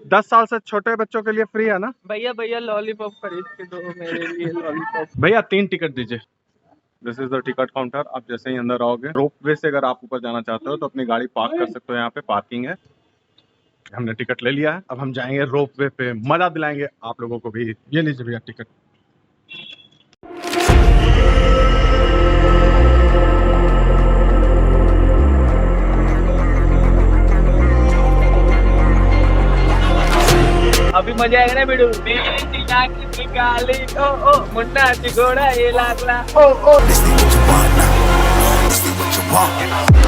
10 साल से छोटे बच्चों के लिए फ्री है ना। भैया लॉलीपॉप खरीद के दो मेरे लिए लॉलीपॉप। भैया 3 टिकट दीजिए। This is the ticket counter. आप जैसे ही अंदर आओगे, रोप वे से अगर आप ऊपर जाना चाहते हो तो अपनी गाड़ी पार्क कर सकते हो। यहाँ पे पार्किंग है। हमने टिकट ले लिया है, अब हम जाएंगे रोप वे पे, मजा दिलाएंगे आप लोगों को भी। ये लीजिए भैया टिकट। अभी मजा आएगा ना बिडू। निकाली ओ ओ मुन्ना घोड़ा ये लागला ओ ओ।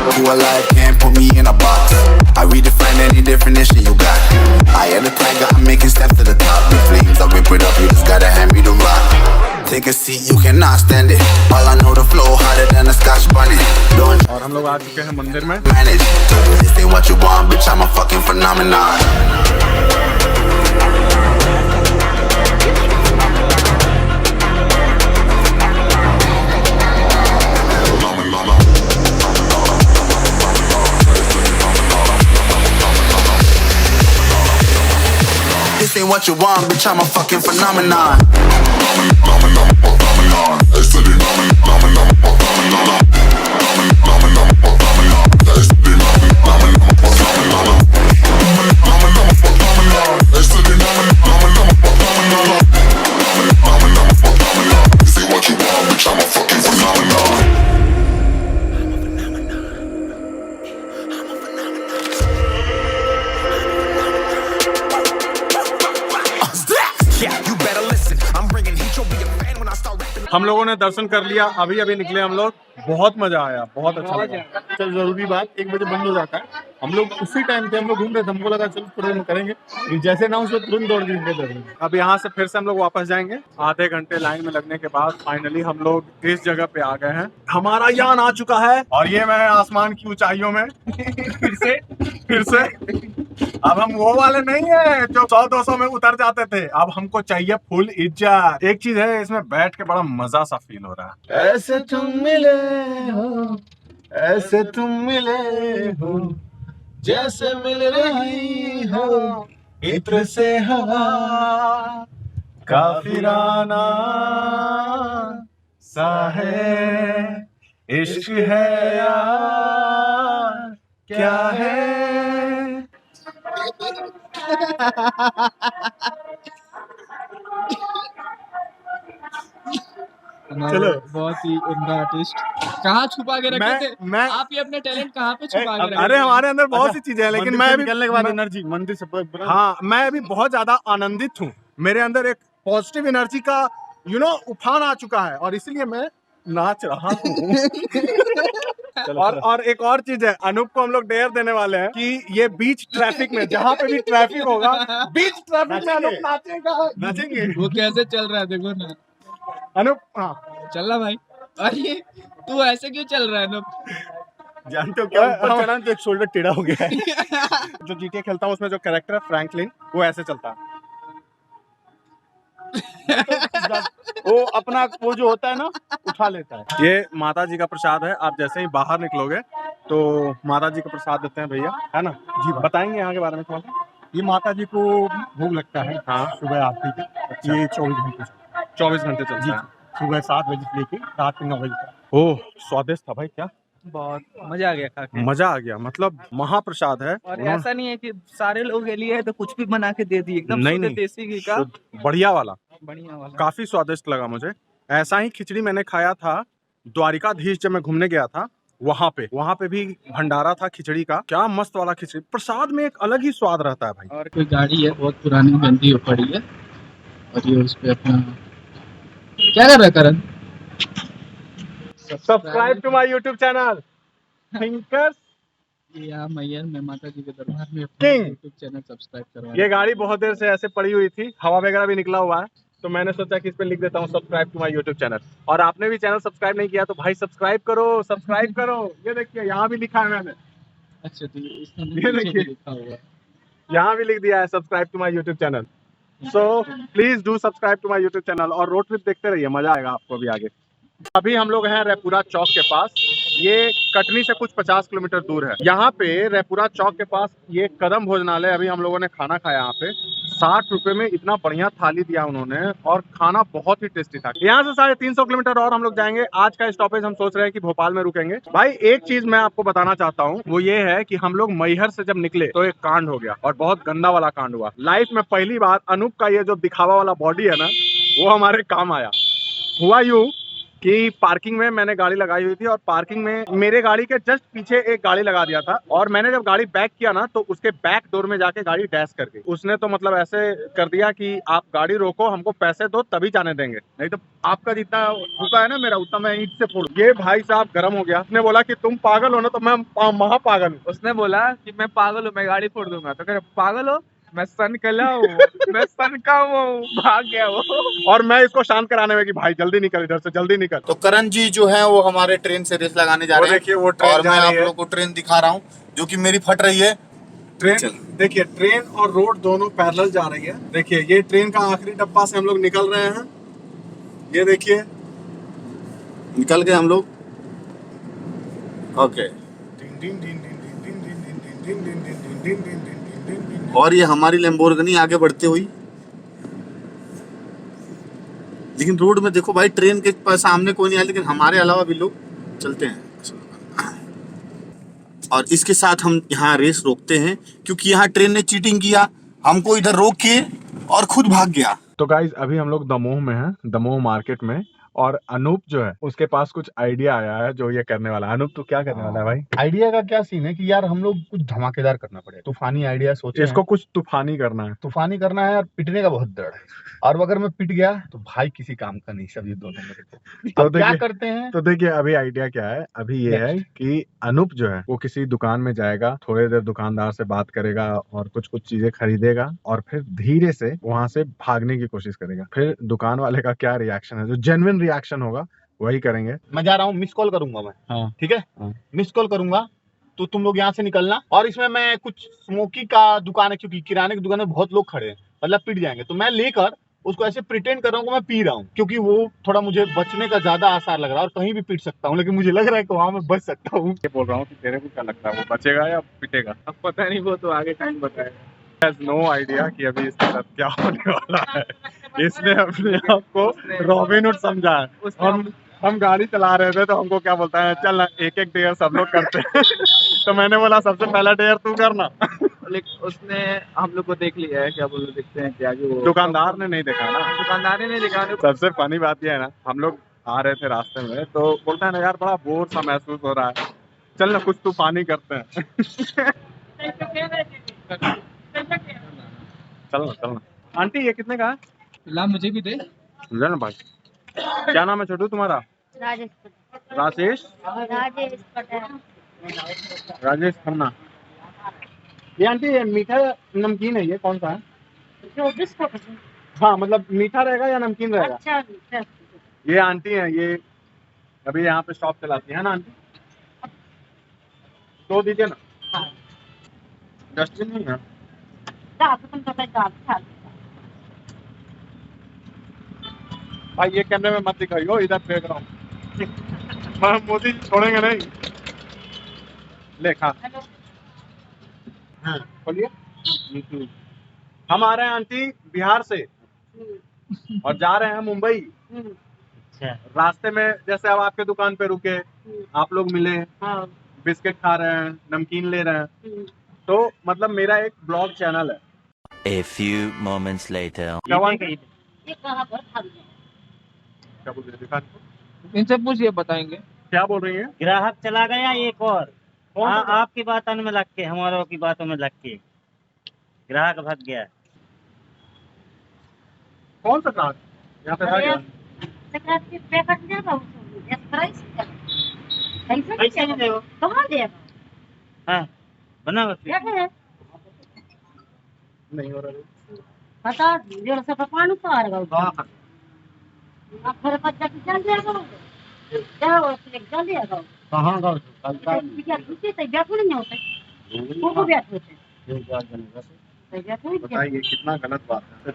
Who alive can't put me in a box. I redefine any definition you got. I am the tiger, I'm making steps to the top. The flames, I whip it up, you just gotta hand me the rock. Take a seat, you cannot stand it. All I know, the flow harder than a Scotch bunny. Don't और हम लोग आ चुके हैं मंदिर में। manage. This ain't what you want, bitch, I'm a fucking phenomenon. This ain't what you want, bitch, I'm a fucking phenomenon. हम लोगों ने दर्शन कर लिया, अभी अभी निकले हम लोग। बहुत मजा आया, बहुत अच्छा लगा। चल जरूरी बात, 1 बजे बंद हो जाता है। हम लोग उसी टाइम पे हम लोग घूम रहे थे, हमको लगा चल थोड़ा करेंगे, जैसे ना उसको तुरंत दौड़ के दर्शन। अब यहाँ से फिर से हम लोग वापस जाएंगे। आधे घंटे लाइन में लगने के बाद फाइनली हम लोग इस जगह पे आ गए हैं। हमारा यान आ चुका है और ये मैं आसमान की ऊंचाइयों में फिर से अब हम वो वाले नहीं है जो 100-200 में उतर जाते थे। अब हमको चाहिए फुल इज्जत। एक चीज है, इसमें बैठ के बड़ा मजा सा फील हो रहा है। ऐसे तुम मिले हो, ऐसे तुम मिले हो, जैसे मिल रही हो इत्र से हवा, काफिराना सा है इश्क है या क्या है। चलो बहुत ही उम्दा आर्टिस्ट। कहाँ छुपा के रखे थे मैं आप? ये अपने टैलेंट कहाँ पे छुपा के रखे? अरे हमारे अंदर बहुत सी चीजें हैं, लेकिन मैं अभी निकलने के बाद एनर्जी मंदिर से हाँ, मैं अभी बहुत ज्यादा आनंदित हूँ। मेरे अंदर एक पॉजिटिव एनर्जी का उफान आ चुका है और इसलिए मैं नाच रहा हूँ। और एक और चीज है, अनूप को हम लोग डेयर देने वाले हैं कि ये बीच ट्रैफिक में, जहाँ पे भी ट्रैफिक होगा, बीच ट्रैफिक में अनूप नाचेंगे। वो कैसे चल रहा है देखो ना अनूप। हाँ चल रहा भाई। अरे तू ऐसे क्यों चल रहा है ना? जानते हो क्या, ऊपर चढ़ा तो एक शोल्डर टेढ़ा हो गया है। जो GTA खेलता हूँ उसमें जो कैरेक्टर है फ्रैंकलिन, वो ऐसे चलता है। वो अपना वो जो होता है ना उठा लेता है। ये माता जी का प्रसाद है। आप जैसे ही बाहर निकलोगे तो माता जी का प्रसाद देते हैं भैया, है ना जी। बताएंगे यहाँ के बारे में थोड़ा। ये माता जी को भोग लगता है हाँ, सुबह आरती के। ये 24 घंटे चलता है। सुबह 7 बजे से लेके रात के 9 बजे तक। ओह, स्वादिष्ट था भाई। क्या बहुत मजा आ गया खा के। मजा आ गया, मतलब महाप्रसाद है। और ऐसा नहीं है कि सारे लोग के लिए है तो कुछ भी बना के दे दिए, एकदम नहीं, शुद्ध नहीं। देसी घी का बढ़िया वाला, बढ़िया वाला। काफी स्वादिष्ट लगा मुझे। ऐसा ही खिचड़ी मैंने खाया था द्वारिकाधीश जब मैं घूमने गया था, वहाँ पे भी भंडारा था खिचड़ी का, क्या मस्त वाला खिचड़ी। प्रसाद में एक अलग ही स्वाद रहता है भाई। और कोई गाड़ी है बहुत पुरानी गंदी हो पड़ी है और ये उस पे अपना क्या कर रहा है Karan? Subscribe to my YouTube channel thinkers ये यहाँ मैयर में माता जी के दरबार में King। यूट्यूब चैनल सब्सक्राइब करवा। ये गाड़ी बहुत देर से ऐसे पड़ी हुई थी, हवा वगैरह भी निकला हुआ है, तो मैंने सोचा कि इस पे लिख देता हूँ subscribe to my YouTube channel. और आपने भी चैनल सब्सक्राइब नहीं किया तो भाई सब्सक्राइब करो, सब्सक्राइब करो। ये देखिए यहाँ भी लिखा है मैंने, अच्छा तो इसमें ये नीचे देखिए। भी लिखा हुआ है। यहाँ भी लिख दिया है subscribe to my YouTube channel. So please do subscribe to my YouTube channel और रोड ट्रिप देखते रहिए, मजा आएगा आपको भी आगे। अभी हम लोग हैं रैपुरा चौक के पास, ये कटनी से कुछ 50 किलोमीटर दूर है। यहाँ पे रैपुरा चौक के पास ये कदम भोजनालय, अभी हम लोगों ने खाना खाया यहाँ पे। 60 रुपए में इतना बढ़िया थाली दिया उन्होंने और खाना बहुत ही टेस्टी था। यहाँ से 350 किलोमीटर और हम लोग जाएंगे। आज का स्टॉपेज हम सोच रहे हैं कि भोपाल में रुकेंगे। भाई एक चीज मैं आपको बताना चाहता हूँ, वो ये है कि हम लोग मैहर से जब निकले तो एक कांड हो गया और बहुत गंदा वाला कांड हुआ। लाइफ में पहली बार अनूप का ये जो दिखावा वाला बॉडी है ना, वो हमारे काम आया। हुआ यूं कि पार्किंग में मैंने गाड़ी लगाई हुई थी और पार्किंग में मेरे गाड़ी के जस्ट पीछे एक गाड़ी लगा दिया था और मैंने जब गाड़ी बैक किया ना तो उसके बैक डोर में जाके गाड़ी डैश कर गई। उसने तो मतलब ऐसे कर दिया कि आप गाड़ी रोको, हमको पैसे दो तभी जाने देंगे, नहीं तो आपका जितना रुका है ना मेरा उतना मैं ईंट से फोड़। ये भाई साहब गर्म हो गया, उसने बोला कि तुम पागल हो ना, तो मैं महा पागल हूँ। उसने बोला कि मैं पागल हूँ, मैं गाड़ी फोड़ दूंगा। तो कह पागल हो, मैं सन कला हूँ, मैं सन का हूँ, भाग गया वो। और मैं इसको शांत कराने में कि भाई जल्दी निकल इधर से, जल्दी निकल। तो करण जी जो है वो हमारे ट्रेन से रेस लगाने जा वो रहे हैं। देखिए वो ट्रेन और जा मैं रही आप है। लोगों को ट्रेन दिखा रहा हूँ जो कि मेरी फट रही है। ट्रेन देखिए, ट्रेन और रोड दोनों पैरेलल जा रही है। देखिए ये ट्रेन का आखिरी डब्बा से हम लोग निकल रहे हैं। ये देखिए निकल गए हम लोग। ओके, और ये हमारी लैम्बोर्गिनी आगे बढ़ती हुई। लेकिन रोड में देखो भाई, ट्रेन के सामने कोई नहीं आया, लेकिन हमारे अलावा भी लोग चलते हैं। और इसके साथ हम यहाँ रेस रोकते हैं क्योंकि यहाँ ट्रेन ने चीटिंग किया, हमको इधर रोक के और खुद भाग गया। तो गाइज अभी हम लोग दमोह में हैं, दमोह मार्केट में, और अनूप जो है उसके पास कुछ आइडिया आया है जो ये करने वाला है। अनूप तू क्या करने वाला है भाई? आइडिया का क्या सीन है कि यार हम लोग कुछ धमाकेदार करना पड़ेगा। तूफानी आइडिया सोचे इसको कुछ तूफानी करना है। तूफानी करना है और पिटने का बहुत डर है। और अगर मैं पिट गया तो भाई किसी काम का नहीं, सब ये दोनों मेरे को। तो अब क्या देखिए- करते हैं? तो देखिए अभी आइडिया क्या है, अभी ये है कि अनूप जो है वो किसी दुकान में जाएगा, थोड़ी देर दुकानदार से बात करेगा और कुछ चीजें खरीदेगा और फिर धीरे से वहां से भागने की कोशिश करेगा। फिर दुकान वाले का क्या रिएक्शन है, जो जेन्युइन रिएक्शन होगा वही करेंगे। मैं जा रहा हूँ, मिस कॉल करूंगा मैं। हाँ। ठीक है, मिस कॉल करूंगा तो तुम लोग यहाँ से निकलना। और इसमें मैं कुछ स्मोकी का दुकान है, क्योंकि किराने की दुकान में बहुत लोग खड़े हैं, मतलब पिट जाएंगे, तो मैं लेकर उसको ऐसे प्रिटेंड कर रहा हूँ कि मैं पी रहा हूँ, क्योंकि वो थोड़ा मुझे बचने का ज्यादा आसार लग रहा है। और कहीं भी पीट सकता हूँ, लेकिन मुझे लग रहा है कि वहां मैं बच सकता हूँ। ये बोल रहा हूँ कि तेरे को क्या लगता है, वो बचेगा या पिटेगा? अब पता नहीं, वो तो आगे टाइम बताएगा। नो आइडिया कि अभी इसके साथ क्या होने वाला है। इसने अपने आप को रॉबिन हुड समझा है। हम गाड़ी चला रहे थे तो हमको क्या बोलता है, चल ना एक एक डेयर सब लोग करते हैं। तो मैंने बोला सबसे पहला डेयर तू करना। लेकिन उसने हम लोग को देख लिया है, क्या बोलो, देखते हैं कि आगे वो। दुकानदार ने नहीं देखा ना। दुकानदार ने नहीं देखा। सबसे फनी बात यह है ना, हम लोग आ रहे थे रास्ते में तो बोलता है ना यार बड़ा बोर सा महसूस हो रहा है, चल ना कुछ तूफानी करते हैं। चलना। आंटी ये कितने का है? ला मुझे भी दे। ले ना भाई। क्या नाम है छोटू तुम्हारा? राजेश राजेश पटेल। राजेश खन्ना। ये आंटी ये मीठा नमकीन है, ये कौन सा है? 24 का। हाँ मतलब मीठा रहेगा या नमकीन रहेगा? अच्छा। ये आंटी है, ये अभी यहाँ पे शॉप चलाती है ना आंटी? तो दीजिए ना। डस्टबिन नहीं है भाई, ये कैमरे में मत दिखाइयो, इधर फेंक रहा हूँ। मैं मोदी छोड़ेंगे नहीं। ले खा। हाँ बोलिए। हम आ रहे हैं आंटी बिहार से और जा रहे हैं मुंबई। रास्ते में जैसे अब आपके दुकान पे रुके, आप लोग मिले, बिस्किट खा रहे हैं, नमकीन ले रहे हैं, तो मतलब मेरा एक ब्लॉग चैनल है। A few moments later. ये कहाँ पर था? क्या बोल रहे हैं? इनसे पूछिए, बताएंगे। क्या बोल रही है? ग्राहक चला गया एक और आपकी बातों में लग के, हमारों की बातों में लग के ग्राहक भाग गया। कौन सा ग्राहक यहाँ पे था क्या? कैसे नहीं देगा? कहाँ देगा? हाँ बना बस क्या है? नहीं हो रहा। पता 150 का पानी तो आ रहा है। अब फिर बच्चा की चल जाएगा। क्या हो चल जाएगा? कहाँ का? क्या किसी से बैठ नहीं होते? को बैठ होते? बताइए कितना गलत बात है।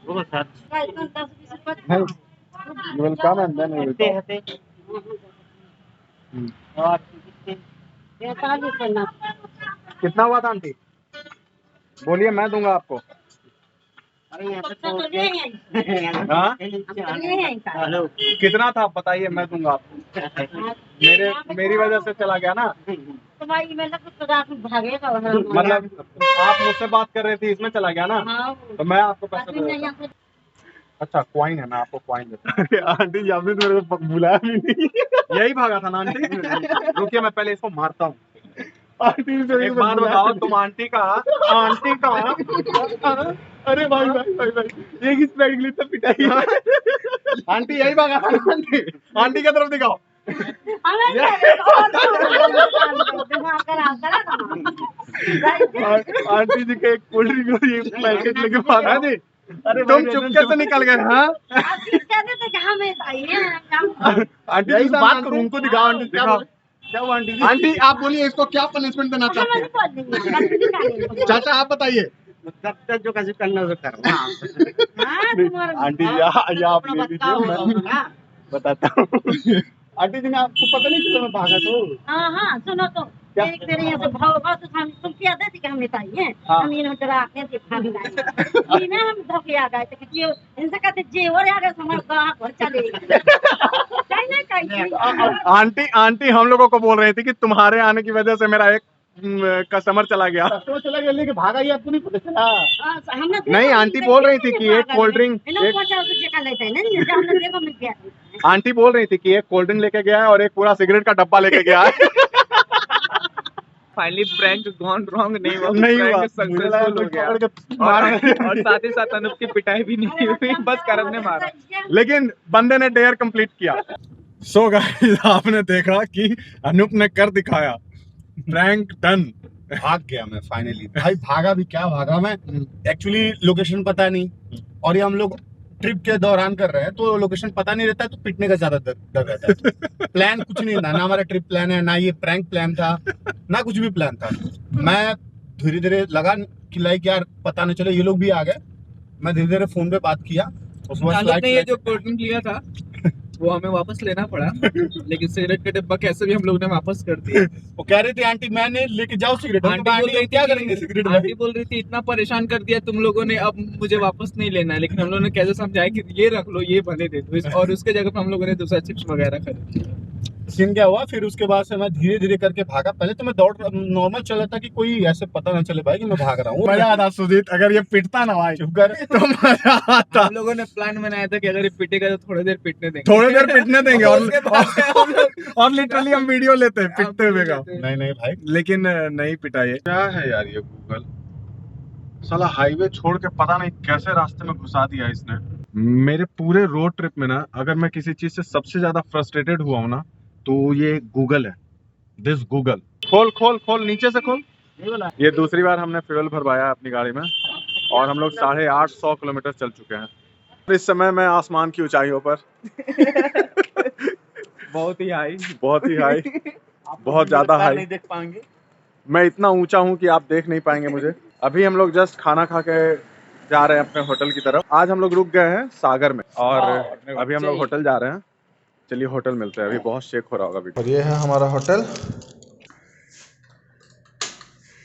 वो सर वेलकम एंड देन हते हते और कितना हुआ था आंटी? बोलिए मैं दूंगा आपको। अरे यहाँ पे तो हाँ? हेलो कितना था आप बताइए, मैं दूंगा आपको। मेरी वजह से चला गया ना। तो भाई मैं भागेगा। मतलब आप मुझसे बात कर रहे थे, इसमें चला गया ना, तो मैं आपको पैसा दे देता हूँ। अच्छा क्वाइन है, मैं आपको क्वाइन देता हूँ। आंटी जी आपने तो मेरे को बुलाया भी नहीं। यही भागा था ना आंटी? रुकिए मैं पहले इसको मारता हूँ। आंटी एक बात बताओ, तुम आंटी का अरे भाई एक इस बैग लिए पिटाई। आंटी यही भागा था ना? आंटी की तरफ दिखाओ। आंटी जी के एक कोल्ड ड्रिंक और एक पैकेट लेके भागा जी। अरे तुम चुपके से निकल गए। हाँ आंटी जी बात करो, उनको दिखाओ। आंटी दिखाओ क्या हुआ आंटी जी? आंटी आप बोलिए इसको क्या पनिशमेंट देना चाहते हैं? चाचा आप बताइए। तब तक जो कैसे करना है कर। आंटी जी आप ले लीजिए, मैं बताता हूँ। आंटी जी ने आपको पता नहीं कितना मैं भागा तो? हाँ सुनो तो तेरे यहाँ से भाव तो तुम क्या देते कि हम बताइए हम इन डरा के भाग गए ना, हम धोखे आ गए थे कि इनसे कहते जेवर आ गए हमारे गाँव घर चले आंटी हम लोगों को बोल रही थी कि तुम्हारे आने की वजह से मेरा एक कस्टमर चला गया। चला गया लेकिन भागा ही आपको नहीं पता चला? नहीं आंटी बोल रही थी कि एक कोल्ड ड्रिंक आंटी बोल रही थी कि एक कोल्ड ड्रिंक लेके गया है और एक पूरा सिगरेट का डब्बा लेके गया है। फाइनली प्रैंक गॉन रॉन्ग नहीं हुआ, सक्सेसफुल हो गया और साथ ही साथ अनूप की पिटाई भी नहीं हुई, बस करण ने मारा। लेकिन बंदे ने डेयर कंप्लीट किया। सो गाइस आपने देखा कि अनूप ने कर दिखाया, प्रैंक डन। भाग गया मैं फाइनली। भाई भागा भी क्या भागा मैं, एक्चुअली लोकेशन पता नहीं, और ये हम लोग ट्रिप के दौरान कर रहे हैं तो लोकेशन पता नहीं रहता है, तो पिटने का ज्यादा डर रहता है। प्लान कुछ नहीं था ना, हमारा ट्रिप प्लान है ना, ये प्रैंक प्लान था ना, कुछ भी प्लान था। मैं धीरे धीरे लगा कि लाइक यार पता नहीं चले, ये लोग भी आ गए। मैं धीरे धीरे फोन पे बात किया, उसके बाद ये जो कोल्ड ड्रिंक लिया था वो हमें वापस लेना पड़ा, लेकिन सिगरेट का डिब्बा कैसे भी हम लोग ने वापस कर दिया। वो कह रही थी आंटी मैंने लेके जाओ सिगरेट, आंटी क्या करेंगे सिगरेट? आंटी बोल रही थी इतना परेशान कर दिया तुम लोगों ने, अब मुझे वापस नहीं लेना है। लेकिन हम लोगों ने कैसे समझाया कि ये रख लो, ये भले दे दो, और उसके जगह पे हम लोगों ने दूसरा चिप्स वगैरह खरीद। सीन क्या हुआ फिर उसके बाद से मैं धीरे धीरे करके भागा। पहले तो मैं दौड़ नॉर्मल चला था कि कोई ऐसे पता ना चले भाई कि मैं भाग रहा हूँ। मजा आता सुजीत, अगर ये पिटता ना भाई चुप कर तो मजा आता। हम लोगों ने प्लान बनाया था कि अगर ये पिटेगा तो थोड़ी देर पिटने देंगे, और लिटरली हम वीडियो लेते हैं पिटते हुए का। नहीं भाई, लेकिन नहीं पिटाई। क्या है यार ये गूगल साला हाईवे छोड़ के पता नहीं कैसे रास्ते में घुसा दिया इसने। मेरे पूरे रोड ट्रिप में ना, अगर मैं किसी चीज से सबसे ज्यादा फ्रस्ट्रेटेड हुआ हूँ ना, तो ये गूगल है। This Google. खोल खोल खोल, नीचे से खोल। ये दूसरी बार हमने फ्यूल भरवाया अपनी गाड़ी में, और हम लोग 850 किलोमीटर चल चुके हैं। इस समय मैं आसमान की ऊंचाइयों पर बहुत ही हाई, बहुत ज्यादा हाई। नहीं देख पाएंगे, मैं इतना ऊंचा हूँ कि आप देख नहीं पाएंगे मुझे। अभी हम लोग जस्ट खाना खा के जा रहे हैं अपने होटल की तरफ। आज हम लोग रुक गए हैं सागर में, और अभी हम लोग होटल जा रहे हैं। चलिए होटल मिलते हैं, अभी बहुत शेक हो रहा होगा वीडियो। और ये है हमारा होटल।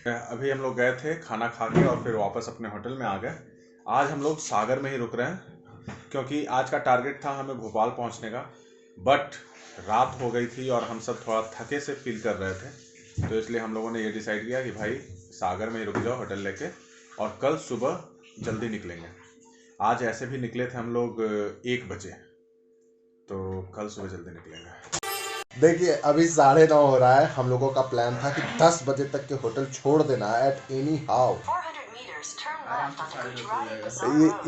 अभी हम लोग गए थे खाना खा के और फिर वापस अपने होटल में आ गए। आज हम लोग सागर में ही रुक रहे हैं, क्योंकि आज का टारगेट था हमें भोपाल पहुंचने का, बट रात हो गई थी और हम सब थोड़ा थके से फील कर रहे थे, तो इसलिए हम लोगों ने ये डिसाइड किया कि भाई सागर में ही रुक जाओ होटल लेके, और कल सुबह जल्दी निकलेंगे। आज ऐसे भी निकले थे हम लोग 1 बजे, तो कल सुबह जल्दी निकलेंगे। देखिए अभी 9:30 हो रहा है। हम लोगों का प्लान था कि 10 बजे तक के होटल छोड़ देना है एट एनी हाउ।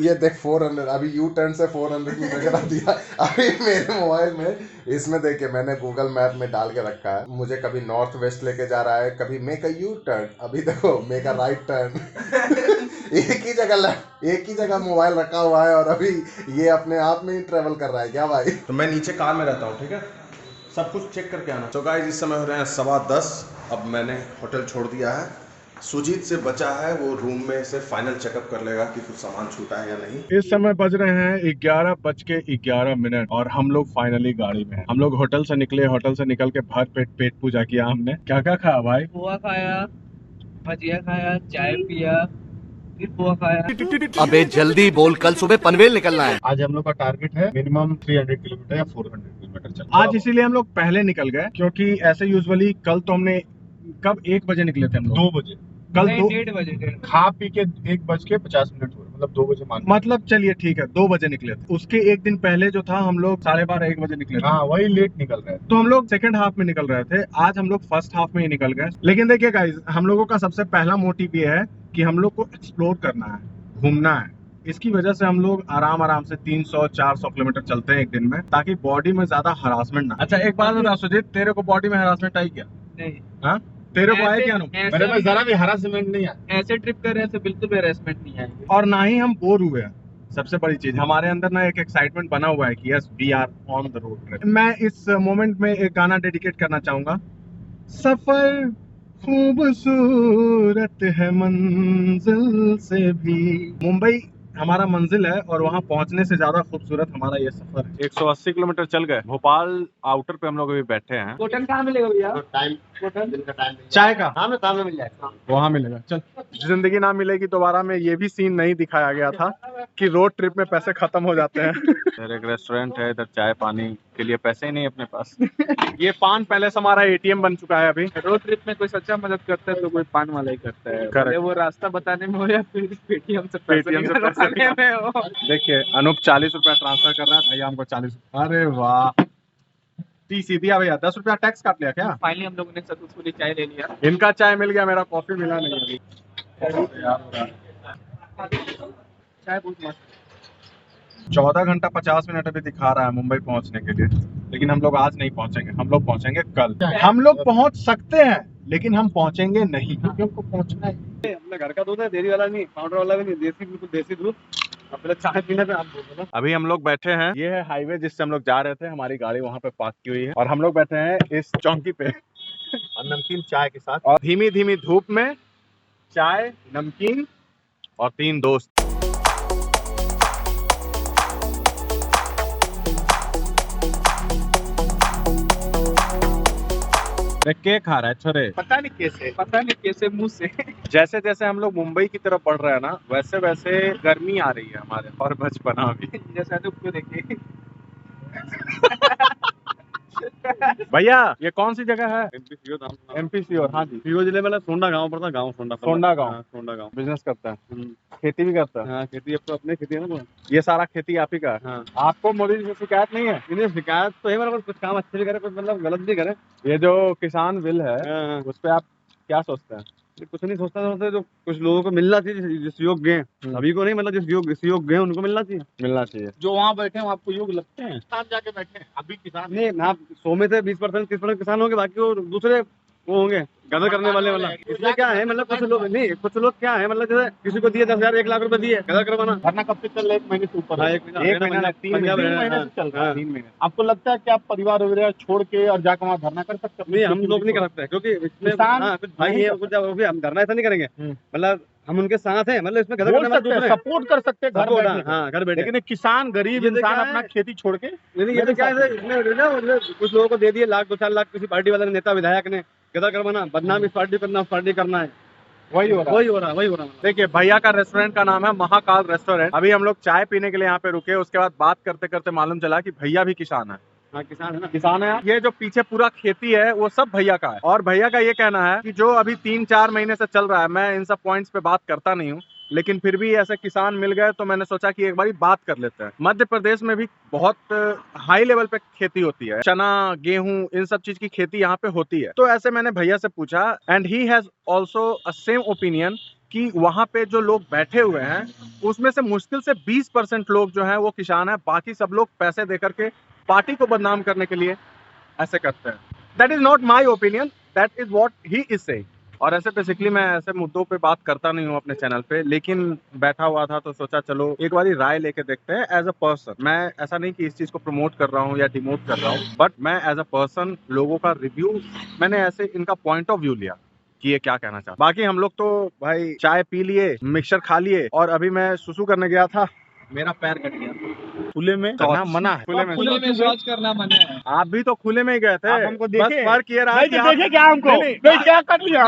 ये देख 400, अभी यू टर्न से 400 मीटर करा दिया। अभी मेरे मोबाइल में इसमें देखिए मैंने गूगल मैप में डाल के रखा है, मुझे कभी नॉर्थ वेस्ट लेके जा रहा है, कभी मेक अ यू टर्न, अभी देखो मेक अ राइट टर्न। एक ही जगह मोबाइल रखा हुआ है और अभी ये अपने आप में ही ट्रेवल कर रहा है क्या भाई। तो मैं नीचे कार में रहता हूँ, ठीक है, सब कुछ चेक करके आना। तो गाइस इस समय हो रहे हैं 10:15। अब मैंने होटल छोड़ दिया है। सुजीत से बचा है, वो रूम में से फाइनल चेकअप कर लेगा कि कुछ सामान छूटा है या नहीं। इस समय बज रहे हैं 11:11 और हम लोग फाइनली गाड़ी में हैं। हम लोग होटल से निकले, होटल से निकल के भर पेट पूजा किया हमने। क्या क्या खाया भाई? पोहा खाया, भजिया खाया, चाय पिया, फिर पोहा खाया। अबे जल्दी बोल, कल सुबह पनवेल निकलना है। आज हम लोग का टारगेट है मिनिमम 300 किलोमीटर या 400 किलोमीटर चलना। आज इसीलिए हम लोग पहले निकल गए, क्योंकि ऐसे यूजुअली कल तो हमने कब 1 बजे निकले थे हम लोग? 2 बजे कल नहीं, 2 1:30 बजे। खा पी के 1:50 हुए, मतलब 2 बजे मान। मतलब चलिए ठीक है, 2 बजे निकले थे। उसके एक दिन पहले जो था हम लोग 12:30 1 बजे निकले थे। हाँ वही लेट निकल रहे हैं। तो हम लोग सेकंड हाफ में निकल रहे थे, आज हम लोग फर्स्ट हाफ में ही निकल गए। लेकिन देखिए गाइस, हम लोगों का सबसे पहला मोटिव ये है कि हम लोग को एक्सप्लोर करना है, घूमना है। इसकी वजह से हम लोग आराम से 300-400 किलोमीटर चलते हैं एक दिन में, ताकि बॉडी में ज्यादा हरासमेंट ना। अच्छा एक बात बता सुजीत, तेरे को बॉडी में हरासमेंट आई क्या? नहीं, हाँ तेरे को आया क्या? मेरे में जरा भी हरासमेंट नहीं है। ऐसे ट्रिप कर रहे हैं तो बिल्कुल भी हरासमेंट नहीं आएंगे। और ना ही हम बोर हुए हैं। सबसे बड़ी चीज हमारे अंदर ना एक एक्साइटमेंट बना हुआ है कि yes we are on the road trip. मैं इस मोमेंट में एक गाना डेडिकेट करना चाहूंगा। सफर खूबसूरत है मंजिल से भी। मुंबई हमारा मंजिल है और वहां पहुंचने से ज्यादा खूबसूरत हमारा ये सफर है। 180 किलोमीटर चल गए, भोपाल आउटर पे हम लोग अभी बैठे हैं। होटल कहाँ मिलेगा भैया? चाय का हाँ में काम में मिल जाएगा। वहाँ मिलेगा। चल, जिंदगी ना मिलेगी दोबारा में ये भी सीन नहीं दिखाया गया था कि रोड ट्रिप में पैसे खत्म हो जाते हैं। इधर एक रेस्टोरेंट है, इधर चाय पानी के लिए पैसे ही नहीं अपने पास। ये पान पैलेस हमारा ATM बन चुका है अभी। रोड ट्रिप में कोई सच्चा मदद करता है तो कोई पान वाला ही करता है। Correct. वो रास्ता बताने में हो या फिर पेटीएम से पेटीएम से पैसे में हो। देखिए अनूप 40 रुपया ट्रांसफर कर रहा है, भैया हमको 40। अरे वाह, टीसी दिया भैया। 10 रुपया टैक्स काट लिया क्या? फाइनली हम लोगों ने सक्सेसफुली चाय ले लिया। इनका चाय मिल गया, मेरा कॉफी मिला नहीं अभी। चाय बहुत मस्त। 14 घंटा 50 मिनट अभी दिखा रहा है मुंबई पहुंचने के लिए, लेकिन हम लोग आज नहीं पहुंचेंगे, हम लोग पहुंचेंगे कल। हम लोग पहुंच सकते हैं लेकिन हम पहुंचेंगे नहीं, क्योंकि हमको पहुंचना है। अपने घर का दूध है, डेयरी वाला नहीं, पाउडर वाला भी नहीं, देसी, बिल्कुल देसी दूध। अब पहले चाय पीने पे आप बोलो ना। अभी हम लोग बैठे हैं, ये है हाईवे जिससे हम लोग जा रहे थे, हमारी गाड़ी वहाँ पे पार्क की हुई है और हम लोग बैठे हैं इस चौकी पे और नमकीन चाय के साथ, और धीमी धीमी धूप में चाय, नमकीन और 3 दोस्त। केक खा रहा है छोरे, पता नहीं कैसे मुंह से। जैसे जैसे हम लोग मुंबई की तरफ बढ़ रहे हैं ना, वैसे वैसे गर्मी आ रही है हमारे और बचपना भी। जैसा तो क्यों देखिए। भैया ये कौन सी जगह है? MP CO. हाँ जी, सीओ जिले में सोंडा गांव पड़ता है, गांव सोंडा। सोंडा गांव। हाँ, सोंडा गांव। बिजनेस करता है, खेती भी करता है। हाँ खेती, अब तो अपने खेती है ना। ये सारा खेती आप ही का है? हाँ। आपको मोदी जी से शिकायत नहीं है? इन्हें शिकायत तो है, मतलब कुछ काम अच्छे भी करे, कुछ मतलब गलत भी करे। ये जो किसान बिल है हाँ। उस पे आप क्या सोचते हैं? कुछ नहीं सोचता, जो कुछ लोगों को मिलना चाहिए, जिस योग्य हैं, सभी को नहीं, मतलब जिस योग्य हैं उनको मिलना चाहिए। मिलना चाहिए। जो वहाँ बैठे हैं आपको योग्य लगते हैं, किसान जाके बैठे हैं। अभी किसान नहीं, आप 100 में से 20% 30% किसान होंगे, बाकी वो दूसरे वो होंगे गदर करने वाले। मतलब इसमें क्या है, मतलब कुछ लोग नहीं, कुछ लोग क्या है, मतलब जैसे किसी को दिए 10,000 1 लाख रुपए दिए, गदर करवाना। धरना कब से चल रहा है? 1 महीने से ऊपर। एक महीना 3 महीने से चल रहा है। 3 महीने। आपको लगता है कि आप परिवार वगैरह छोड़ के और जाकर वहाँ धरना कर सकते हैं? नहीं, हम लोग नहीं कर सकते, क्योंकि इसमें कुछ भाई है, कुछ हम धरना ऐसा नहीं करेंगे, मतलब हम उनके साथ हैं, मतलब इसमें सपोर्ट कर सकते हैं घर बैठे। लेकिन किसान गरीब इंसान अपना खेती छोड़ के, ये तो क्या है, इसमें कुछ लोगों को दे दिए 1 लाख 2-4 लाख, किसी पार्टी वाले नेता विधायक ने गदा करवाना, बदनाम इस पार्टी करना, उस पार्टी करना है, वही हो रहा। देखिए भैया का रेस्टोरेंट का नाम है महाकाल रेस्टोरेंट। अभी हम लोग चाय पीने के लिए यहाँ पे रुके, उसके बाद बात करते करते मालूम चला कि भैया भी किसान है। हाँ, किसान है ना, किसान है। ये जो पीछे पूरा खेती है वो सब भैया का है, और भैया का ये कहना है कि जो अभी 3-4 महीने से चल रहा है, मैं इन सब पॉइंट्स पे बात करता नहीं हूँ, लेकिन फिर भी ऐसे किसान मिल गए तो मैंने सोचा कि एक बारी बात कर लेते हैं। मध्य प्रदेश में भी बहुत हाई लेवल पे खेती होती है, चना, गेहूं, इन सब चीज की खेती यहाँ पे होती है। तो ऐसे मैंने भैया से पूछा and he has also a same opinion कि वहाँ पे जो लोग बैठे हुए हैं उसमें से मुश्किल से 20% लोग जो हैं वो किसान हैं, बाकी सब लोग पैसे दे करके पार्टी को बदनाम करने के लिए ऐसे करते हैं। That is not my opinion, that is what he is saying. और ऐसे बेसिकली मैं ऐसे मुद्दों पे बात करता नहीं हूँ अपने चैनल पे, लेकिन बैठा हुआ था तो सोचा चलो एक बारी राय लेके देखते हैं एज अ पर्सन। मैं ऐसा नहीं कि इस चीज को प्रमोट कर रहा हूँ या डिमोट कर रहा हूँ, बट मैं एज अ पर्सन लोगों का रिव्यू, मैंने ऐसे इनका पॉइंट ऑफ व्यू लिया कि ये क्या कहना चाहता। बाकी हम लोग तो भाई चाय पी लिए, मिक्सचर खा लिए, और अभी मैं सुसु करने गया था, मेरा पैर कट गया। खुले में करना मना है, खुले में शौच करना मना है। आप भी तो खुले में ही गए थे। आप हमको देखे? बस फर्क ये रहा कि आप देखे क्या हमको? नहीं, क्या कर लिया?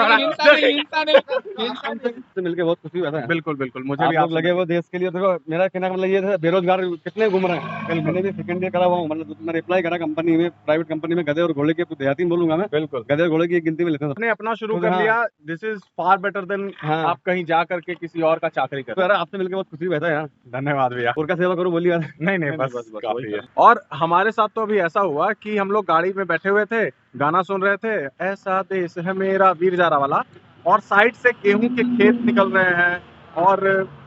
से मिलके बहुत खुशी हुआ था। बिल्कुल बिल्कुल, मुझे आप भी लोग लगे हुए देश के लिए। देखो मेरा कहना मतलब ये था, बेरोजगार कितने घूम रहे हैं। कल मैंने भी सेकंड ईयर करा हुआ हूँ, मतलब मैंने अप्लाई करा कंपनी में, प्राइवेट कंपनी में। गधे और घोड़े के देहाती में बोलूंगा मैं, बिल्कुल गधे और घोड़े की गिनती में लेते हैं। आपने अपना शुरू तो कर हाँ। लिया। This is far better than आप कहीं जा करके किसी और का चाकरी तो कर। यार आपसे मिलकर बहुत खुशी हुआ था यार। धन्यवाद भैया। और क्या सेवा करूँ बोलिए यार। नहीं नहीं, बस बस काफी है। और हमारे साथ तो अभी ऐसा हुआ कि हम लोग गाड़ी में बैठे हुए थे, गाना सुन रहे थे, ऐसा देश है मेरा वीर जारा वाला, और साइड से गेहूं के खेत निकल रहे हैं और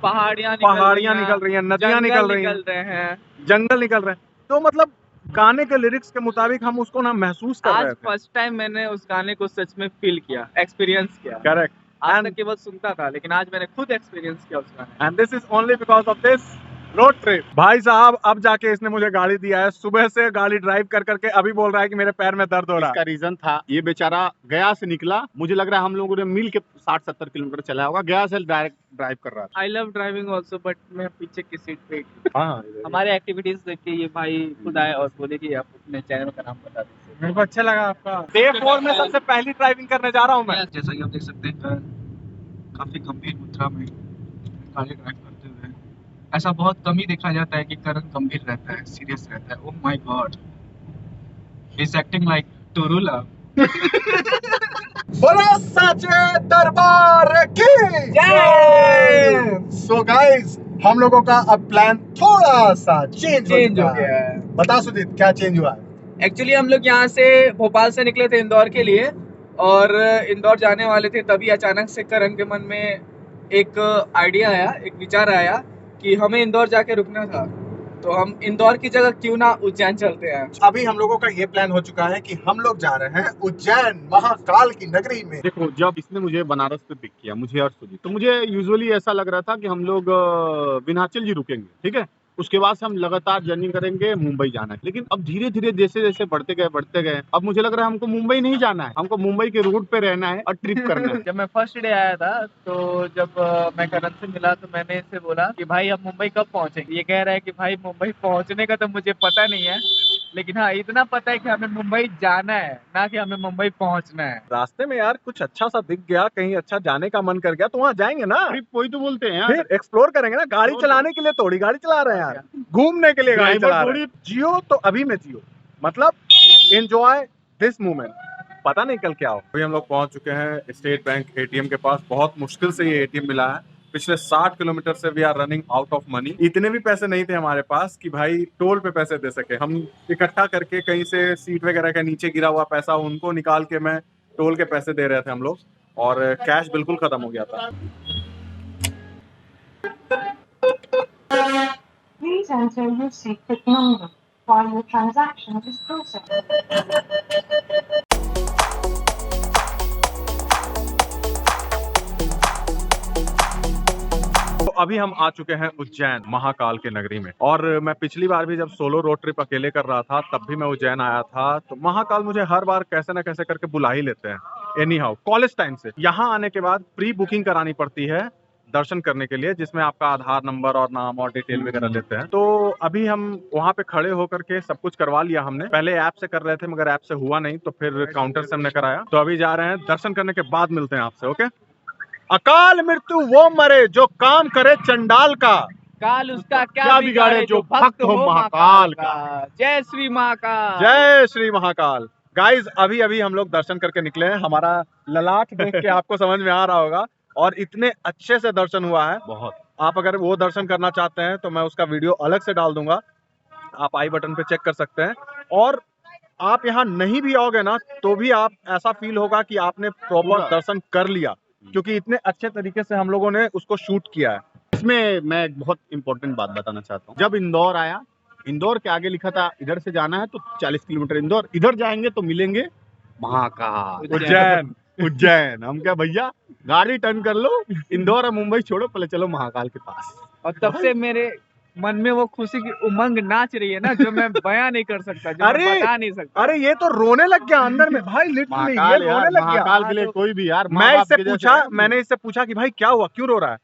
पहाड़ियाँ निकल रही हैं, नदियां निकल रही हैं, जंगल निकल रहे हैं। तो मतलब गाने के लिरिक्स के मुताबिक हम उसको ना महसूस कर रहे आज थे। फर्स्ट टाइम मैंने उस गाने को सच में फील किया, एक्सपीरियंस किया। करेक्ट। आज तक केवल सुनता था, लेकिन आज मैंने खुद एक्सपीरियंस किया उस गाने। And this is only because of this road trip. भाई साहब अब जाके इसने मुझे गाड़ी दिया है, सुबह से गाड़ी ड्राइव कर करके अभी बोल रहा है कि मेरे पैर में दर्द हो रहा है। इसका रीजन था, ये बेचारा गया से निकला, मुझे लग रहा है हम लोगों ने मिल के 60-70 किलोमीटर चला होगा, गया से डायरेक्ट ड्राइव कर रहा था। I love driving also, but मैं पीछे की सीट पे। हाँ, हमारे एक्टिविटीज देख के ये भाई खुद आए और बोले कि आप अपने चैनल का नाम बता दीजिए। मेरे को अच्छा लगा आपका। डे 4 में सबसे पहली ड्राइविंग करने जा रहा हूँ मैं। जैसा कि आप देख सकते हैं, काफी गंभीर मुद्रा में गाड़ी ड्राइव करते हुए ऐसा बहुत कम ही देखा जाता है कि करण गंभीर रहता है, सीरियस रहता है। Oh my god, he is acting like टुरुला। बोलो साचे दरबार की जय। सो गाइस, हम लोगों का अब प्लान थोड़ा सा चेंज हो गया है। बता सुजीत, क्या चेंज हुआ है? एक्चुअली हम लोग यहाँ से भोपाल से निकले थे इंदौर के लिए, और इंदौर जाने वाले थे, तभी अचानक से करण के मन में एक आइडिया आया, एक विचार आया कि हमें इंदौर जाके रुकना था, तो हम इंदौर की जगह क्यों ना उज्जैन चलते हैं। अभी हम लोगों का ये प्लान हो चुका है कि हम लोग जा रहे हैं उज्जैन महाकाल की नगरी में। देखो, जब इसने मुझे बनारस पे पिक किया, मुझे और सुजीत, तो मुझे यूजुअली ऐसा लग रहा था कि हम लोग विंध्याचल जी रुकेंगे, ठीक है, उसके बाद से हम लगातार जर्नी करेंगे, मुंबई जाना है। लेकिन अब धीरे धीरे जैसे जैसे बढ़ते गए, अब मुझे लग रहा है हमको मुंबई नहीं जाना है, हमको मुंबई के रूट पे रहना है और ट्रिप करना है। जब मैं फर्स्ट डे आया था, तो जब मैं करण से मिला तो मैंने इससे बोला कि भाई हम मुंबई कब पहुंचेंगे। ये कह रहा है कि भाई मुंबई पहुंचने का तो मुझे पता नहीं है, लेकिन हाँ इतना पता है कि हमें मुंबई जाना है, ना कि हमें मुंबई पहुंचना है। रास्ते में यार कुछ अच्छा सा दिख गया, कहीं अच्छा जाने का मन कर गया तो वहाँ जाएंगे ना, ट्रिप वही तो बोलते हैं यार, फिर एक्सप्लोर करेंगे ना। गाड़ी चलाने के लिए थोड़ी गाड़ी चला रहे हैं यार, घूमने के लिए गाड़ी चला रहे हैं। जियो तो अभी में जियो, मतलब एंजॉय दिस मोमेंट। पता नहीं कल क्या हो। अभी हम लोग पहुंच चुके हैं स्टेट बैंक एटीएम के पास। बहुत मुश्किल से ये एटीएम मिला है। पिछले 60 किलोमीटर से we are running out of money. इतने भी पैसे नहीं थे हमारे पास कि भाई टोल पे पैसे दे सके। हम इकट्ठा करके कहीं से सीट वगैरह का नीचे गिरा हुआ पैसा उनको निकाल के मैं टोल के पैसे दे रहे थे हम लोग, और कैश बिल्कुल खत्म हो गया था। Please enter your secret number while your transaction is processed. तो अभी हम आ चुके हैं उज्जैन महाकाल के नगरी में। और मैं पिछली बार भी जब सोलो रोड ट्रिप अकेले कर रहा था तब भी मैं उज्जैन आया था। तो महाकाल मुझे हर बार कैसे ना कैसे करके बुला ही लेते हैं, एनी हाउ कॉलेज टाइम से। यहाँ आने के बाद प्री बुकिंग करानी पड़ती है दर्शन करने के लिए, जिसमें आपका आधार नंबर और नाम और डिटेल वगैरह लेते हैं। तो अभी हम वहाँ पे खड़े होकर के सब कुछ करवा लिया हमने। पहले ऐप से कर रहे थे मगर ऐप से हुआ नहीं, तो फिर काउंटर से हमने कराया। तो अभी जा रहे हैं, दर्शन करने के बाद मिलते हैं आपसे। ओके। अकाल मृत्यु वो मरे जो काम करे चंडाल का, काल उसका क्या बिगाड़े जो भक्त हो महाकाल का। जय श्री महाकाल, जय श्री महाकाल। गाइज अभी अभी हम लोग दर्शन करके निकले हैं। हमारा ललाट देख के आपको समझ में आ रहा होगा और इतने अच्छे से दर्शन हुआ है। बहुत। आप अगर वो दर्शन करना चाहते हैं तो मैं उसका वीडियो अलग से डाल दूंगा, आप आई बटन पे चेक कर सकते हैं। और आप यहाँ नहीं भी आओगे ना तो भी आप ऐसा फील होगा कि आपने प्रॉपर दर्शन कर लिया, क्योंकि इतने अच्छे तरीके से हम लोगों ने उसको शूट किया है। इसमें मैं एक बहुत इंपॉर्टेंट बात बताना चाहता हूँ। जब इंदौर आया, इंदौर के आगे लिखा था इधर से जाना है तो 40 किलोमीटर इंदौर, इधर जाएंगे तो मिलेंगे महाकाल, उज्जैन। हम क्या भैया गाड़ी टर्न कर लो, इंदौर और मुंबई छोड़ो, पहले चलो महाकाल के पास। और तब से मेरे मन में वो खुशी की उमंग नाच रही है ना, जो मैं बयां नहीं कर सकता, जो मैं बता नहीं सकता। अरे ये तो रोने लग गया अंदर में भाई, लिटरली ये रोने लग गया। महाकाल के लिए कोई भी यार, मैंने इससे पूछा कि भाई क्या हुआ, क्यों रो रहा है?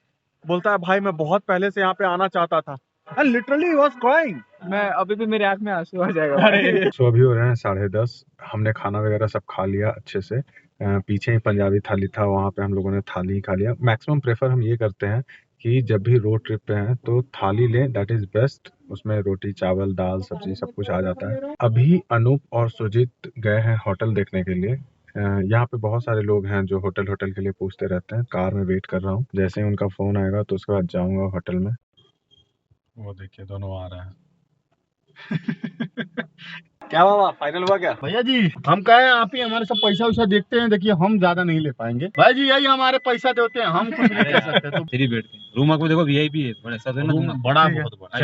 बोलता है भाई मैं बहुत पहले से यहाँ पे आना चाहता था। Literally was crying. मैं अभी भी मेरे आंख में आंसू आ जाएगा। सो अभी हो रहे हैं 10:30, हमने खाना वगैरह सब खा लिया अच्छे से। पीछे ही पंजाबी थाली था, वहाँ पे हम लोगों ने थाली ही खा लिया। मैक्सिमम प्रेफर हम ये करते हैं कि जब भी रोड ट्रिप पे हैं तो थाली लें, दैट इज बेस्ट। उसमें रोटी चावल दाल सब्जी सब कुछ आ जाता है। अभी अनूप और सुजीत गए हैं होटल देखने के लिए। यहाँ पे बहुत सारे लोग हैं जो होटल के लिए पूछते रहते हैं। कार में वेट कर रहा हूँ, जैसे ही उनका फोन आएगा तो उसके बाद जाऊंगा होटल में। वो देखिए दोनों आ रहे हैं। क्या बाबा फाइनल हुआ क्या? भैया जी हम कहे आप ही हमारे सब पैसा वैसा देखते हैं, देखिए हम ज्यादा नहीं ले पाएंगे भाई जी, यही हमारे पैसा देते हैं, हम कुछ नहीं कर सकते। तो फ्री बैठ के रूम आपको देखो वीआईपी है, बड़ा सब है ना, बड़ा बहुत बड़ा।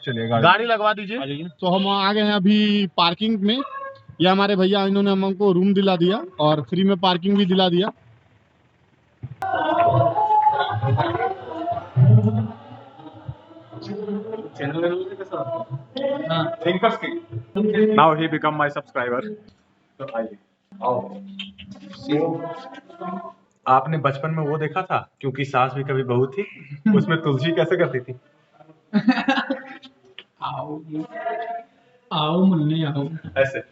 चलिए गाड़ी लगवा दीजिए। तो हम आ गए हैं अभी पार्किंग में। ये हमारे भैया इन्होंने हमको रूम दिला दिया और फ्री में पार्किंग भी दिला दिया। Now he become my subscriber. तो आइए आओ। आपने बचपन में वो देखा था क्योंकि सास भी कभी बहू थी, उसमें तुलसी कैसे करती थी? आओ आओ मुन्ने आओ, ऐसे।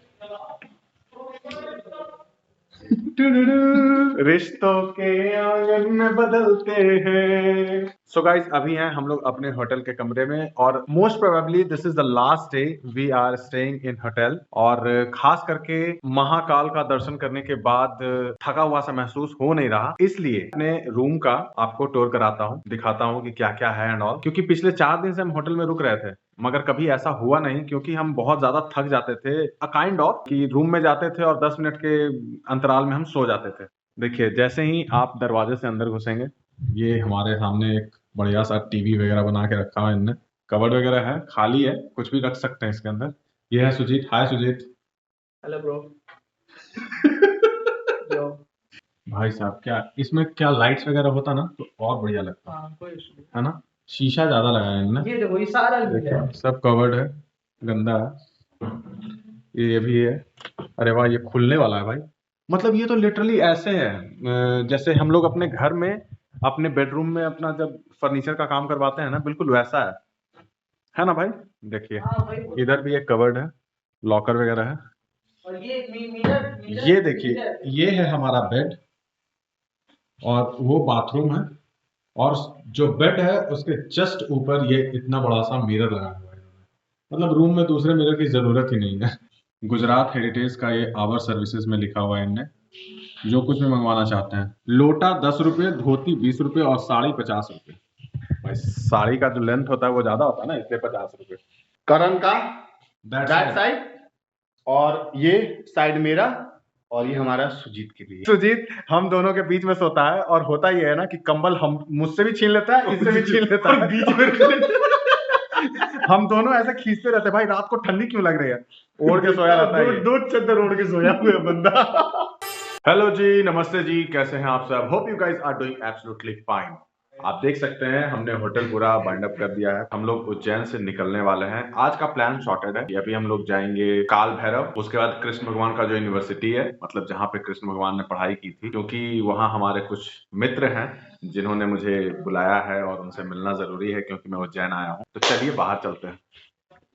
रिश्तों के आंगन में बदलते हैं। सो गाइज अभी हैं हम लोग अपने होटल के कमरे में और most probably this is the last day we are staying in hotel. और खास करके महाकाल का दर्शन करने के बाद थका हुआ सा महसूस हो नहीं रहा, इसलिए अपने रूम का आपको टूर कराता हूँ, दिखाता हूँ कि क्या क्या है एंड ऑल। क्योंकि पिछले 4 दिन से हम होटल में रुक रहे थे मगर कभी ऐसा हुआ नहीं, क्योंकि हम बहुत ज्यादा थक जाते थे, काइंड ऑफ कि रूम में जाते थे और 10 मिनट के अंतराल में हम सो जाते थे। देखिए जैसे ही आप दरवाजे से अंदर घुसेंगे, ये हमारे सामने एक बढ़िया सा टीवी वगैरह बना के रखा है इनने, कबर्ड वगैरह है, खाली है, कुछ भी रख सकते हैं इसके अंदर। ये है Sujeet. Hi Sujeet. Hello bro. भाई साहब क्या इसमें क्या लाइट्स वगैरह होता ना तो और बढ़िया लगता है ना। शीशा ज्यादा लगाया है इन्होंने। ये देखो ये सारा सब कवर्ड है, गंदा है, ये भी है। अरे वाह ये खुलने वाला है भाई। मतलब ये तो लिटरली ऐसे है जैसे हम लोग अपने घर में अपने बेडरूम में अपना जब फर्नीचर का काम करवाते हैं ना, बिल्कुल वैसा है ना भाई। देखिए इधर भी एक कवर्ड है, लॉकर वगैरह है। और ये ये देखिए ये है हमारा बेड और वो बाथरूम है, और जो बेड है उसके जस्ट ऊपर ये इतना बड़ा सा मिरर लगा हुआ है। मतलब रूम में दूसरे मिरर की जरूरत ही नहीं है। गुजरात हेरिटेज का ये आवर सर्विसेज में लिखा हुआ है इनने, जो कुछ भी मंगवाना चाहते हैं। लोटा 10 रुपये, धोती 20 रुपये और साड़ी 50 रुपये। भाई साड़ी का जो लेंथ होता है वो ज्यादा होता है ना, इसलिए 50 रुपये। करण का बैक साइड और ये साइड मेरा और ये हमारा सुजीत के लिए। सुजीत हम दोनों के बीच में सोता है और होता ये है ना कि कंबल हम मुझसे भी छीन लेता है, इससे भी छीन लेता है, बीच में हम दोनों ऐसे खींचते रहते हैं। भाई रात को ठंडी क्यों लग रही है, ओढ़ के सोया रहता है, दूध चद्दर ओढ़ के सोया हुआ बंदा। हेलो जी, नमस्ते जी, कैसे हैं आप सब? Hope you guys are doing absolutely fine. आप देख सकते हैं हमने होटल पूरा बाइंड अप कर दिया है। हम लोग उज्जैन से निकलने वाले हैं। आज का प्लान शॉर्टेड है। अभी हम लोग जाएंगे काल भैरव, उसके बाद कृष्ण भगवान का जो यूनिवर्सिटी है, मतलब जहाँ पे कृष्ण भगवान ने पढ़ाई की थी, क्योंकि वहाँ हमारे कुछ मित्र हैं जिन्होंने मुझे बुलाया है और उनसे मिलना जरूरी है क्योंकि मैं उज्जैन आया हूँ। तो चलिए बाहर चलते हैं।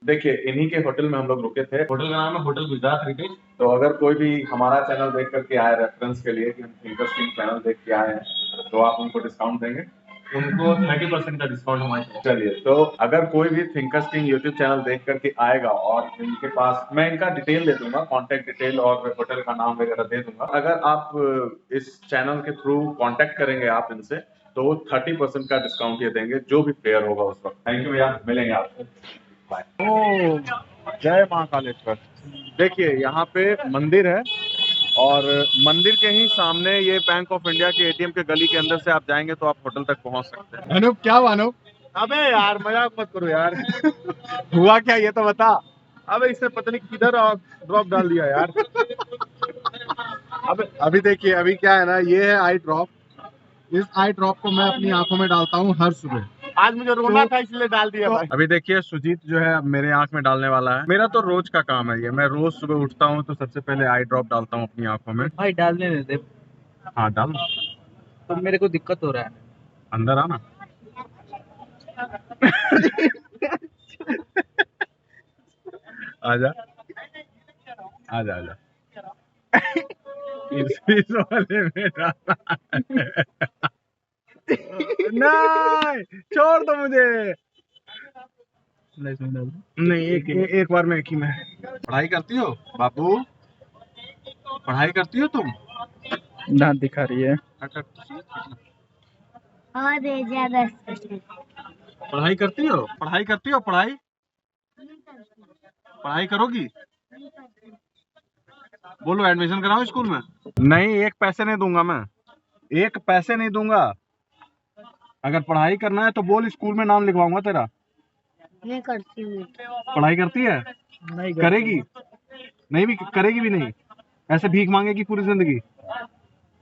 देखिए इन्हीं के होटल में हम लोग रुके थे। होटल का नाम है होटल गुजरात हेरिटेज। तो अगर कोई भी हमारा चैनल देख करके आए रेफरेंस के लिए कि हम इंटरेस्टिंग चैनल देख के आए हैं तो आप उनको डिस्काउंट देंगे? उनको 30% का डिस्काउंट हमारे तरफ। चलिए, तो अगर कोई भी थिंकर्स किंग यूट्यूब चैनल देख करके आएगा और इनके पास, मैं इनका डिटेल दे दूंगा, कॉन्टेक्ट डिटेल और होटल का नाम वगैरह दे दूंगा। अगर आप इस चैनल के थ्रू कॉन्टेक्ट करेंगे आप इनसे, तो 30% का डिस्काउंट ये देंगे, जो भी फेयर होगा उस वक्त। थैंक यू भैया, मिलेंगे आपसे, बाय। जय महाकालेश्वर। देखिए यहाँ पे मंदिर है और मंदिर के ही सामने ये बैंक ऑफ इंडिया के एटीएम के गली के अंदर से आप जाएंगे तो आप होटल तक पहुंच सकते हैं। अनूप क्या हुआ अनूप? अबे यार मजाक मत करो यार। हुआ क्या ये तो बता। अबे इसने पता नहीं किधर ड्रॉप डाल दिया यार। अब अभी देखिए, अभी क्या है ना, ये है आई ड्रॉप। इस आई ड्रॉप को मैं अपनी आंखों में डालता हूँ हर सुबह। आज मुझे रोना था इसलिए डाल दिया भाई। अभी देखिए सुजीत जो है अब मेरे आंख में डालने वाला है। मेरा तो रोज का काम है ये, मैं रोज सुबह उठता हूँ तो सबसे पहले आई ड्रॉप डालता हूँ अपनी आंखों में। भाई डालने दे दे। हाँ डाल। तो मेरे को दिक्कत हो रहा है। अंदर आना। आजा आजा आजा। इस वाले में डालना है। नहीं छोड़ दो मुझे। नहीं एक बार में एक ही में। पढ़ाई करती हो बाबू? पढ़ाई करती हो तुम? दांत दिखा रही है। पढ़ाई करती हो? पढ़ाई करती हो? पढ़ाई करोगी? बोलो एडमिशन कराओ स्कूल में। नहीं, एक पैसे नहीं दूंगा मैं, एक पैसे नहीं दूंगा। अगर पढ़ाई करना है तो बोल, स्कूल में नाम लिखवाऊंगा तेरा। नहीं करती हूँ। पढ़ाई करती है? नहीं करेगी? नहीं भी करेगी भी नहीं, ऐसे भीख मांगेगी पूरी जिंदगी?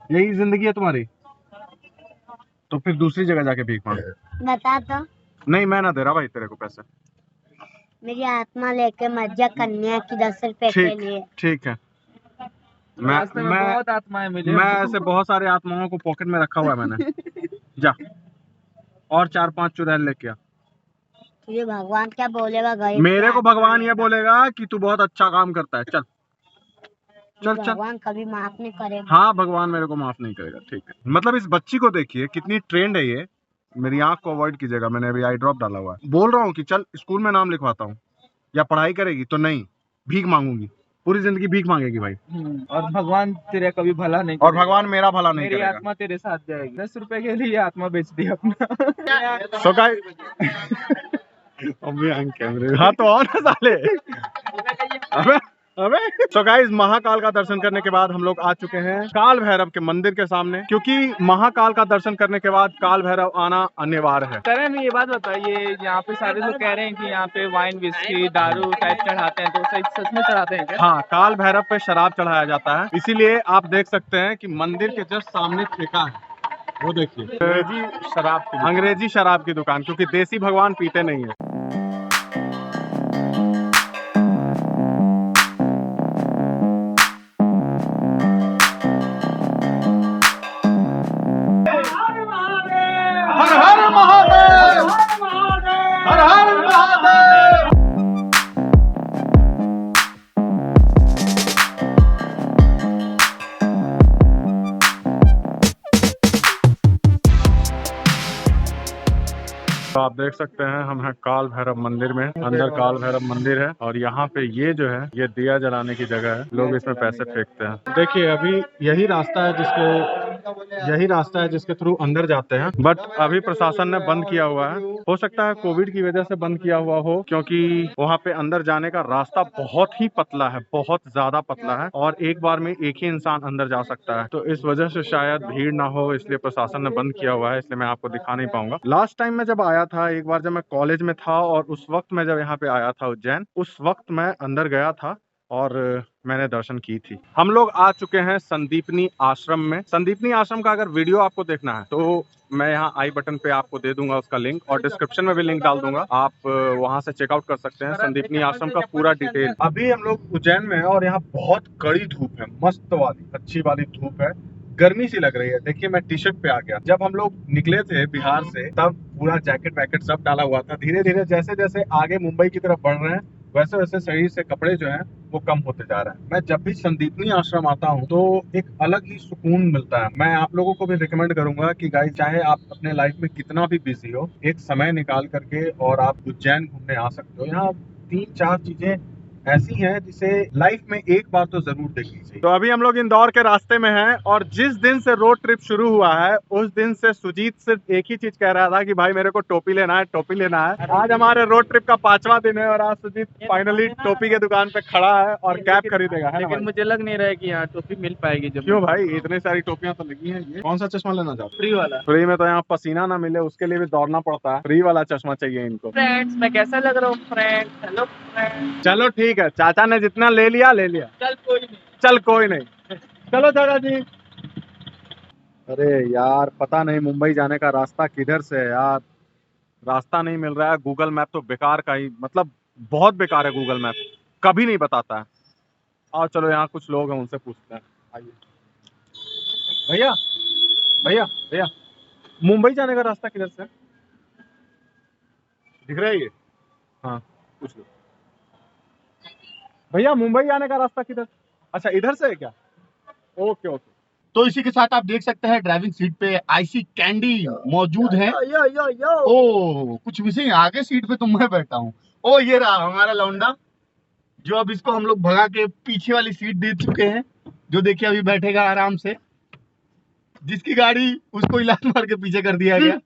यही जिंदगी है तुम्हारी? तो फिर दूसरी जगह जाके भीख मांगे। बता तो। नहीं मैं ना दे रहा भाई तेरे को पैसे। मेरी आत्मा लेके मत जा, कन्या की 10 रुपए के लिए। ठीक है। रास्ते में बहुत आत्माएं मिली। मैं ऐसे बहुत सारे आत्माओं को पॉकेट में रखा हुआ है मैंने। जा और 4-5 चुड़ैल लेके आ। तुझे भगवान क्या बोलेगा? मेरे को भगवान ये बोलेगा कि तू बहुत अच्छा काम करता है। चल चल चल। भगवान कभी माफ नहीं करेगा। हाँ भगवान मेरे को माफ नहीं करेगा। ठीक है। मतलब इस बच्ची को देखिए कितनी ट्रेंड है ये। मेरी आंख को अवॉइड कीजिएगा, मैंने अभी आई ड्रॉप डाला हुआ है। बोल रहा हूँ कि चल स्कूल में नाम लिखवाता हूँ, या पढ़ाई करेगी तो नहीं, भीख मांगूंगी, पूरी जिंदगी भीख मांगेगी भाई। और भगवान तेरा कभी भला नहीं और भगवान मेरा भला नहीं मेरी करेगा। आत्मा तेरे साथ जाएगी। 10 रुपए के लिए आत्मा बेच दी अपना। सो गाइस कैमरे हाँ तो और साले। अबे सो गाइस महाकाल का दर्शन करने के बाद हम लोग आ चुके हैं काल भैरव के मंदिर के सामने, क्योंकि महाकाल का दर्शन करने के बाद काल भैरव आना अनिवार्य है। सर हमें ये बात बताइए, यहाँ पे सारे लोग कह रहे हैं कि यहाँ पे वाइन विस्की दारू टाइप चढ़ाते हैं, तो सच में चढ़ाते हैं क्या? हाँ, काल भैरव पे शराब चढ़ाया जाता है, इसीलिए आप देख सकते हैं कि मंदिर के जस्ट सामने ठेका है, वो देखिए अंग्रेजी शराब की दुकान, क्योंकि देसी भगवान पीते नहीं है। हर हर महादेव, हर हर महादेव। तो आप देख सकते हैं हम हैं काल भैरव मंदिर में, अंदर काल भैरव मंदिर है और यहाँ पे ये जो है ये दिया जलाने की जगह है, लोग इसमें पैसे फेंकते हैं। देखिए अभी यही रास्ता है जिसके थ्रू अंदर जाते हैं, बट अभी प्रशासन ने बंद किया हुआ है। हो सकता है कोविड की वजह से बंद किया हुआ हो, क्योंकि वहाँ पे अंदर जाने का रास्ता बहुत ही पतला है, बहुत ज्यादा पतला है और एक बार में एक ही इंसान अंदर जा सकता है, तो इस वजह से शायद भीड़ ना हो, इसलिए प्रशासन ने बंद किया हुआ है, इसलिए मैं आपको दिखा नहीं पाऊंगा। लास्ट टाइम मैं जब आया था, एक बार जब मैं कॉलेज में था और उस वक्त मैं जब यहाँ पे आया था उज्जैन, उस वक्त मैं अंदर गया था और मैंने दर्शन की थी। हम लोग आ चुके हैं संदीपनी आश्रम में। संदीपनी आश्रम का अगर वीडियो आपको देखना है तो मैं यहाँ आई बटन पे आपको दे दूंगा उसका लिंक, और डिस्क्रिप्शन में भी लिंक डाल दूंगा, आप वहां से चेकआउट कर सकते हैं संदीपनी आश्रम का पूरा डिटेल। अभी हम लोग उज्जैन में हैं और यहाँ बहुत कड़ी धूप है, मस्त वाली अच्छी वाली धूप है, गर्मी सी लग रही है। देखिए मैं टी शर्ट पे आ गया। जब हम लोग निकले थे बिहार से तब पूरा जैकेट वैकेट सब डाला हुआ था। धीरे धीरे जैसे जैसे आगे मुंबई की तरफ बढ़ रहे हैं वैसे वैसे शरीर से कपड़े जो हैं वो कम होते जा रहे हैं। मैं जब भी संदीपनी आश्रम आता हूँ तो एक अलग ही सुकून मिलता है। मैं आप लोगों को भी रिकमेंड करूंगा कि गाइस, चाहे आप अपने लाइफ में कितना भी बिजी हो, एक समय निकाल करके और आप उज्जैन घूमने आ सकते हो। यहाँ 3-4 चीजें ऐसी हैं जिसे लाइफ में एक बार तो जरूर देखनी चाहिए। तो अभी हम लोग इंदौर के रास्ते में हैं और जिस दिन से रोड ट्रिप शुरू हुआ है उस दिन से सुजीत सिर्फ एक ही चीज कह रहा था कि भाई मेरे को टोपी लेना है, टोपी लेना है। आज हमारे रोड ट्रिप का 5वां दिन है और आज सुजीत फाइनली टोपी के दुकान पे खड़ा है और कैप खरीदेगा, है ना? लेकिन मुझे लग नहीं रहा है कि यहाँ टोपी मिल पाएगी। जब क्यों भाई, इतनी सारी टोपियां तो लगी हैं। ये कौन सा चश्मा लेना चाहते? फ्री वाला। फ्री में तो यहाँ पसीना ना मिले उसके लिए भी दौड़ना पड़ता है। फ्री वाला चश्मा चाहिए इनको। फ्रेंड्स, मैं कैसा लग रहा हूँ फ्रेंड्स? Hello friends. चलो ठीक है, चाचा ने जितना ले लिया ले लिया। चल कोई नहीं। चल कोई नहीं, चलो चाचा जी। अरे यार, पता नहीं मुंबई जाने का रास्ता किधर से है यार। रास्ता नहीं मिल रहा है। गूगल मैप तो बेकार का ही, मतलब बहुत बेकार है गूगल मैप, कभी नहीं बताता है। आओ चलो, यहाँ कुछ लोग हैं उनसे पूछते हैं। आइए भैया, भैया भैया, मुंबई जाने का रास्ता किधर से है? दिख रहा है ये? हाँ पूछ लो भैया, मुंबई आने का रास्ता किधर? अच्छा इधर से है क्या? Okay okay. तो इसी के साथ आप देख सकते हैं ड्राइविंग सीट पे आईसी कैंडी मौजूद है। ओ कुछ मिसिंग, आगे सीट पे तो मैं बैठा हूँ। ओ ये रहा हमारा लौंडा, जो अब इसको हम लोग भगा के पीछे वाली सीट दे चुके हैं, जो देखिए अभी बैठेगा आराम से। जिसकी गाड़ी उसको इलाज मार के पीछे कर दिया गया।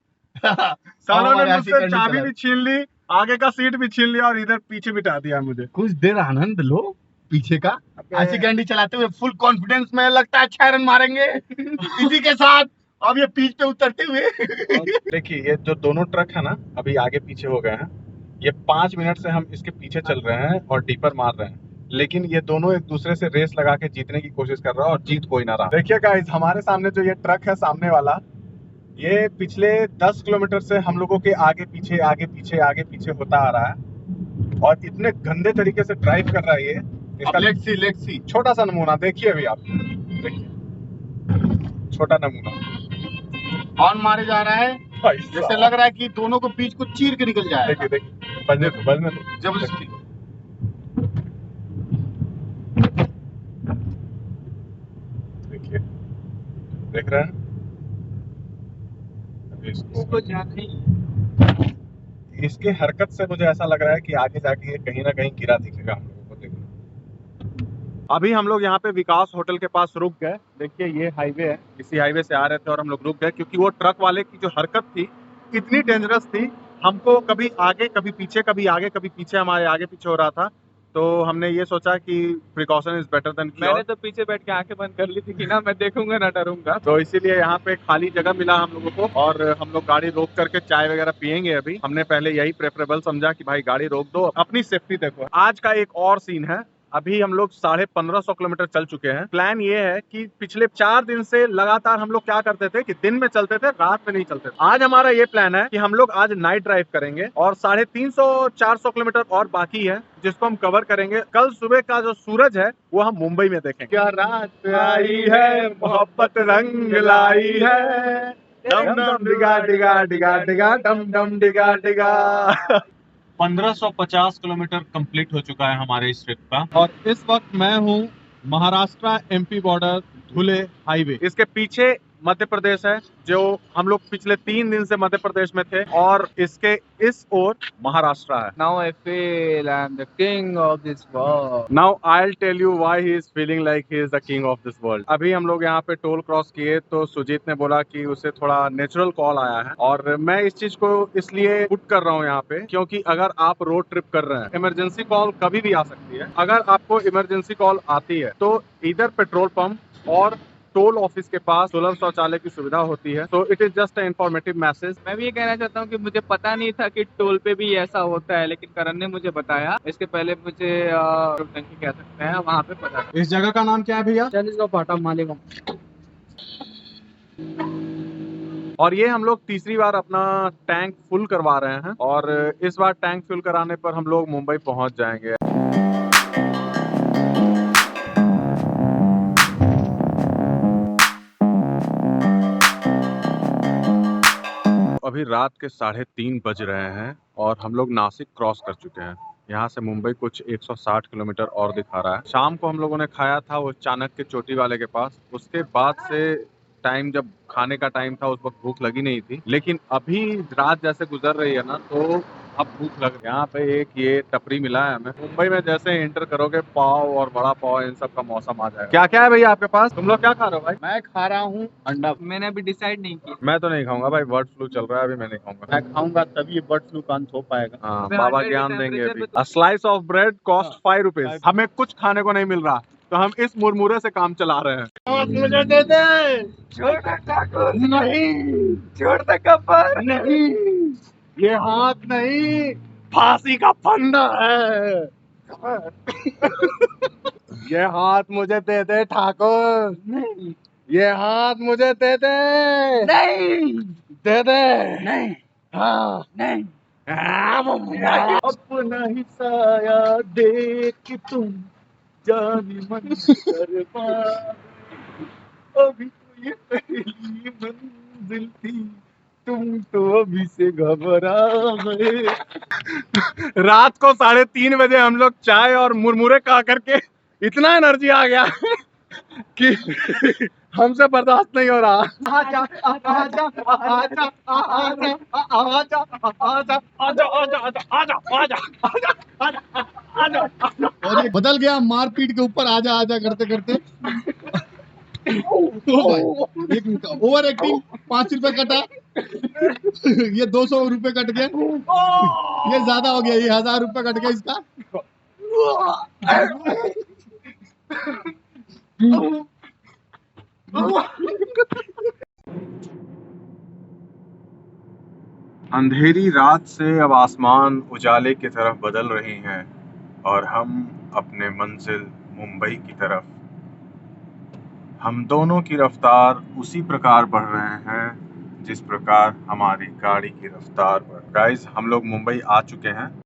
सालों ने मुझसे चाबी भी छीन ली, आगे का सीट भी छीन लिया और इधर पीछे बिठा दिया मुझे। कुछ देर आनंद लो पीछे का। आईसी कैंडी चलाते हुए फुल कॉन्फिडेंस में, लगता है 6 रन मारेंगे। इसी के साथ अब ये पिच पे उतरते हुए देखिए, ये जो दोनों ट्रक है ना, अभी आगे पीछे हो गए हैं। ये 5 मिनट से हम इसके पीछे चल रहे हैं और डीपर मार रहे हैं, लेकिन ये दोनों एक दूसरे से रेस लगा के जीतने की कोशिश कर रहा है और जीत कोई ना रहा। देखिए गाइस, हमारे सामने जो ये ट्रक है सामने वाला, ये पिछले 10 किलोमीटर से हम लोगों के आगे पीछे आगे पीछे आगे पीछे होता आ रहा है और इतने गंदे तरीके से ड्राइव कर रहा है ये। इसका लेट्स सी छोटा सा नमूना देखिए अभी आप, देखिए छोटा नमूना ऑन मारे जा रहा है। जैसे लग रहा है कि दोनों को बीच को चीर के निकल जाए। देखिए देखिए, बजने दो जबरदस्ती। देखिए, देख रहे हैं इसको जाना ही। इसके हरकत से मुझे ऐसा लग रहा है कि आगे जाके ये कहीं ना कहीं गिरा दिखेगा हम लोगों को। देखना, अभी हम लोग यहाँ पे विकास होटल के पास रुक गए। देखिए ये हाईवे है, इसी हाईवे से आ रहे थे और हम लोग रुक गए क्योंकि वो ट्रक वाले की जो हरकत थी इतनी डेंजरस थी। हमको कभी आगे कभी पीछे, कभी आगे कभी पीछे, हमारे आगे पीछे हो रहा था। तो हमने ये सोचा कि precaution is better than cure. मैंने तो पीछे बैठ के आंखें बंद कर ली थी कि ना मैं देखूंगा ना डरूंगा। तो इसीलिए यहाँ पे खाली जगह मिला हम लोगों को और हम लोग गाड़ी रोक करके चाय वगैरह पियेंगे। अभी हमने पहले यही प्रेफरेबल समझा कि भाई गाड़ी रोक दो, अपनी सेफ्टी देखो। आज का एक और सीन है, अभी हम लोग 1550 किलोमीटर चल चुके हैं। प्लान ये है कि पिछले 4 दिन से लगातार हम लोग क्या करते थे कि दिन में चलते थे, रात में नहीं चलते थे। आज हमारा ये प्लान है कि हम लोग आज नाइट ड्राइव करेंगे और 350-400 किलोमीटर और बाकी है जिसको हम कवर करेंगे। कल सुबह का जो सूरज है वो हम मुंबई में देखेंगे। क्या रात आई है, मोहब्बत रंग लाई है, डम डम डिगा डिगा डिगा डिगा डम डम डिगा डिगा। 1550 किलोमीटर कंप्लीट हो चुका है हमारे इस ट्रिप का और इस वक्त मैं हूँ महाराष्ट्र एमपी बॉर्डर धुले हाईवे। इसके पीछे मध्य प्रदेश है, जो हम लोग पिछले 3 दिन से मध्य प्रदेश में थे और इसके इस ओर महाराष्ट्र है। Now I feel I'm the king of this world. Now I'll tell you why he is feeling like he is the king of this world. अभी हम लोग यहाँ पे टोल क्रॉस किए तो सुजीत ने बोला कि उसे थोड़ा नेचुरल कॉल आया है और मैं इस चीज को इसलिए पुट कर रहा हूँ यहाँ पे क्योंकि अगर आप रोड ट्रिप कर रहे हैं, इमरजेंसी कॉल कभी भी आ सकती है। अगर आपको इमरजेंसी कॉल आती है तो इधर पेट्रोल पंप और टोल ऑफिस के पास सुलभ शौचालय की सुविधा होती है। तो it is just a informative message. मैं भी ये कहना चाहता हूँ कि मुझे पता नहीं था कि टोल पे भी ऐसा होता है, लेकिन करण ने मुझे बताया। इसके पहले मुझे टंकी कह सकते हैं, वहाँ पे पता था। इस जगह का नाम क्या है भैया? चालीसगांव पाटा मालेगांव। और ये हम लोग तीसरी बार अपना टैंक फुल करवा रहे हैं और इस बार टैंक फुल कराने पर हम लोग मुंबई पहुंच जाएंगे। अभी रात के 3:30 बज रहे हैं और हम लोग नासिक क्रॉस कर चुके हैं। यहाँ से मुंबई कुछ 160 किलोमीटर और दिखा रहा है। शाम को हम लोगों ने खाया था वो चाणक्य चोटी वाले के पास। उसके बाद से टाइम जब खाने का टाइम था उस वक्त भूख लगी नहीं थी, लेकिन अभी रात जैसे गुजर रही है ना तो अब भूख लग रही है। यहाँ पे एक ये टपरी मिला है हमें। मुंबई में जैसे एंटर करोगे पाव और बड़ा पाव इन सब का मौसम आ जाएगा। क्या क्या है भैया आपके पास? तुम लोग क्या खा रहे हो भाई? मैं खा रहा हूँ अंडा। मैंने अभी डिसाइड नहीं किया। मैं तो नहीं खाऊंगा भाई, बर्ड फ्लू चल रहा है अभी, मैं नहीं खाऊंगा। मैं खाऊंगा तभी ये बर्ड फ्लू का अंत हो पाएगा। हाँ, मैं बाबा 100 ज्ञान देंगे टेम्परेचर अभी। पे तो- A slice of bread cost 5 rupees. हमें कुछ खाने को नहीं मिल रहा तो हम इस मुरमुरे से काम चला रहे हैं। मुझे दे दे। नहीं, छोड़ दे कपर। नहीं, ये हाथ नहीं, फांसी का फंदा है। ये हाथ मुझे दे दे ठाकुर। नहीं, ये हाथ मुझे दे दे। नहीं, दे दे। नहीं, हाँ, नहीं। अपना ही साया देख तुम जाने मन शर्मा, अभी तो ये पहली मंजिल थी, तुम तो अभी से घबरा गए। रात को 3:30 बजे हम लोग चाय और मुरमुरे खा करके इतना एनर्जी आ गया कि हमसे बर्दाश्त नहीं हो रहा। आजा आजा आजा आजा आजा आजा आजा आजा आजा आजा आजा। और ये बदल गया मारपीट के ऊपर आजा आजा करते करते। एक मिनट, ओवर एक्टिंग 5 रुपए कटा, ये 200 रुपए कट गए, ये ज्यादा हो गया, ये 1000 रुपए कट गया इसका। अंधेरी रात से अब आसमान उजाले की तरफ बदल रही हैं और हम अपने मंजिल मुंबई की तरफ, हम दोनों की रफ्तार उसी प्रकार बढ़ रहे हैं जिस प्रकार हमारी गाड़ी की रफ्तार बढ़। गाइस हम लोग मुंबई आ चुके हैं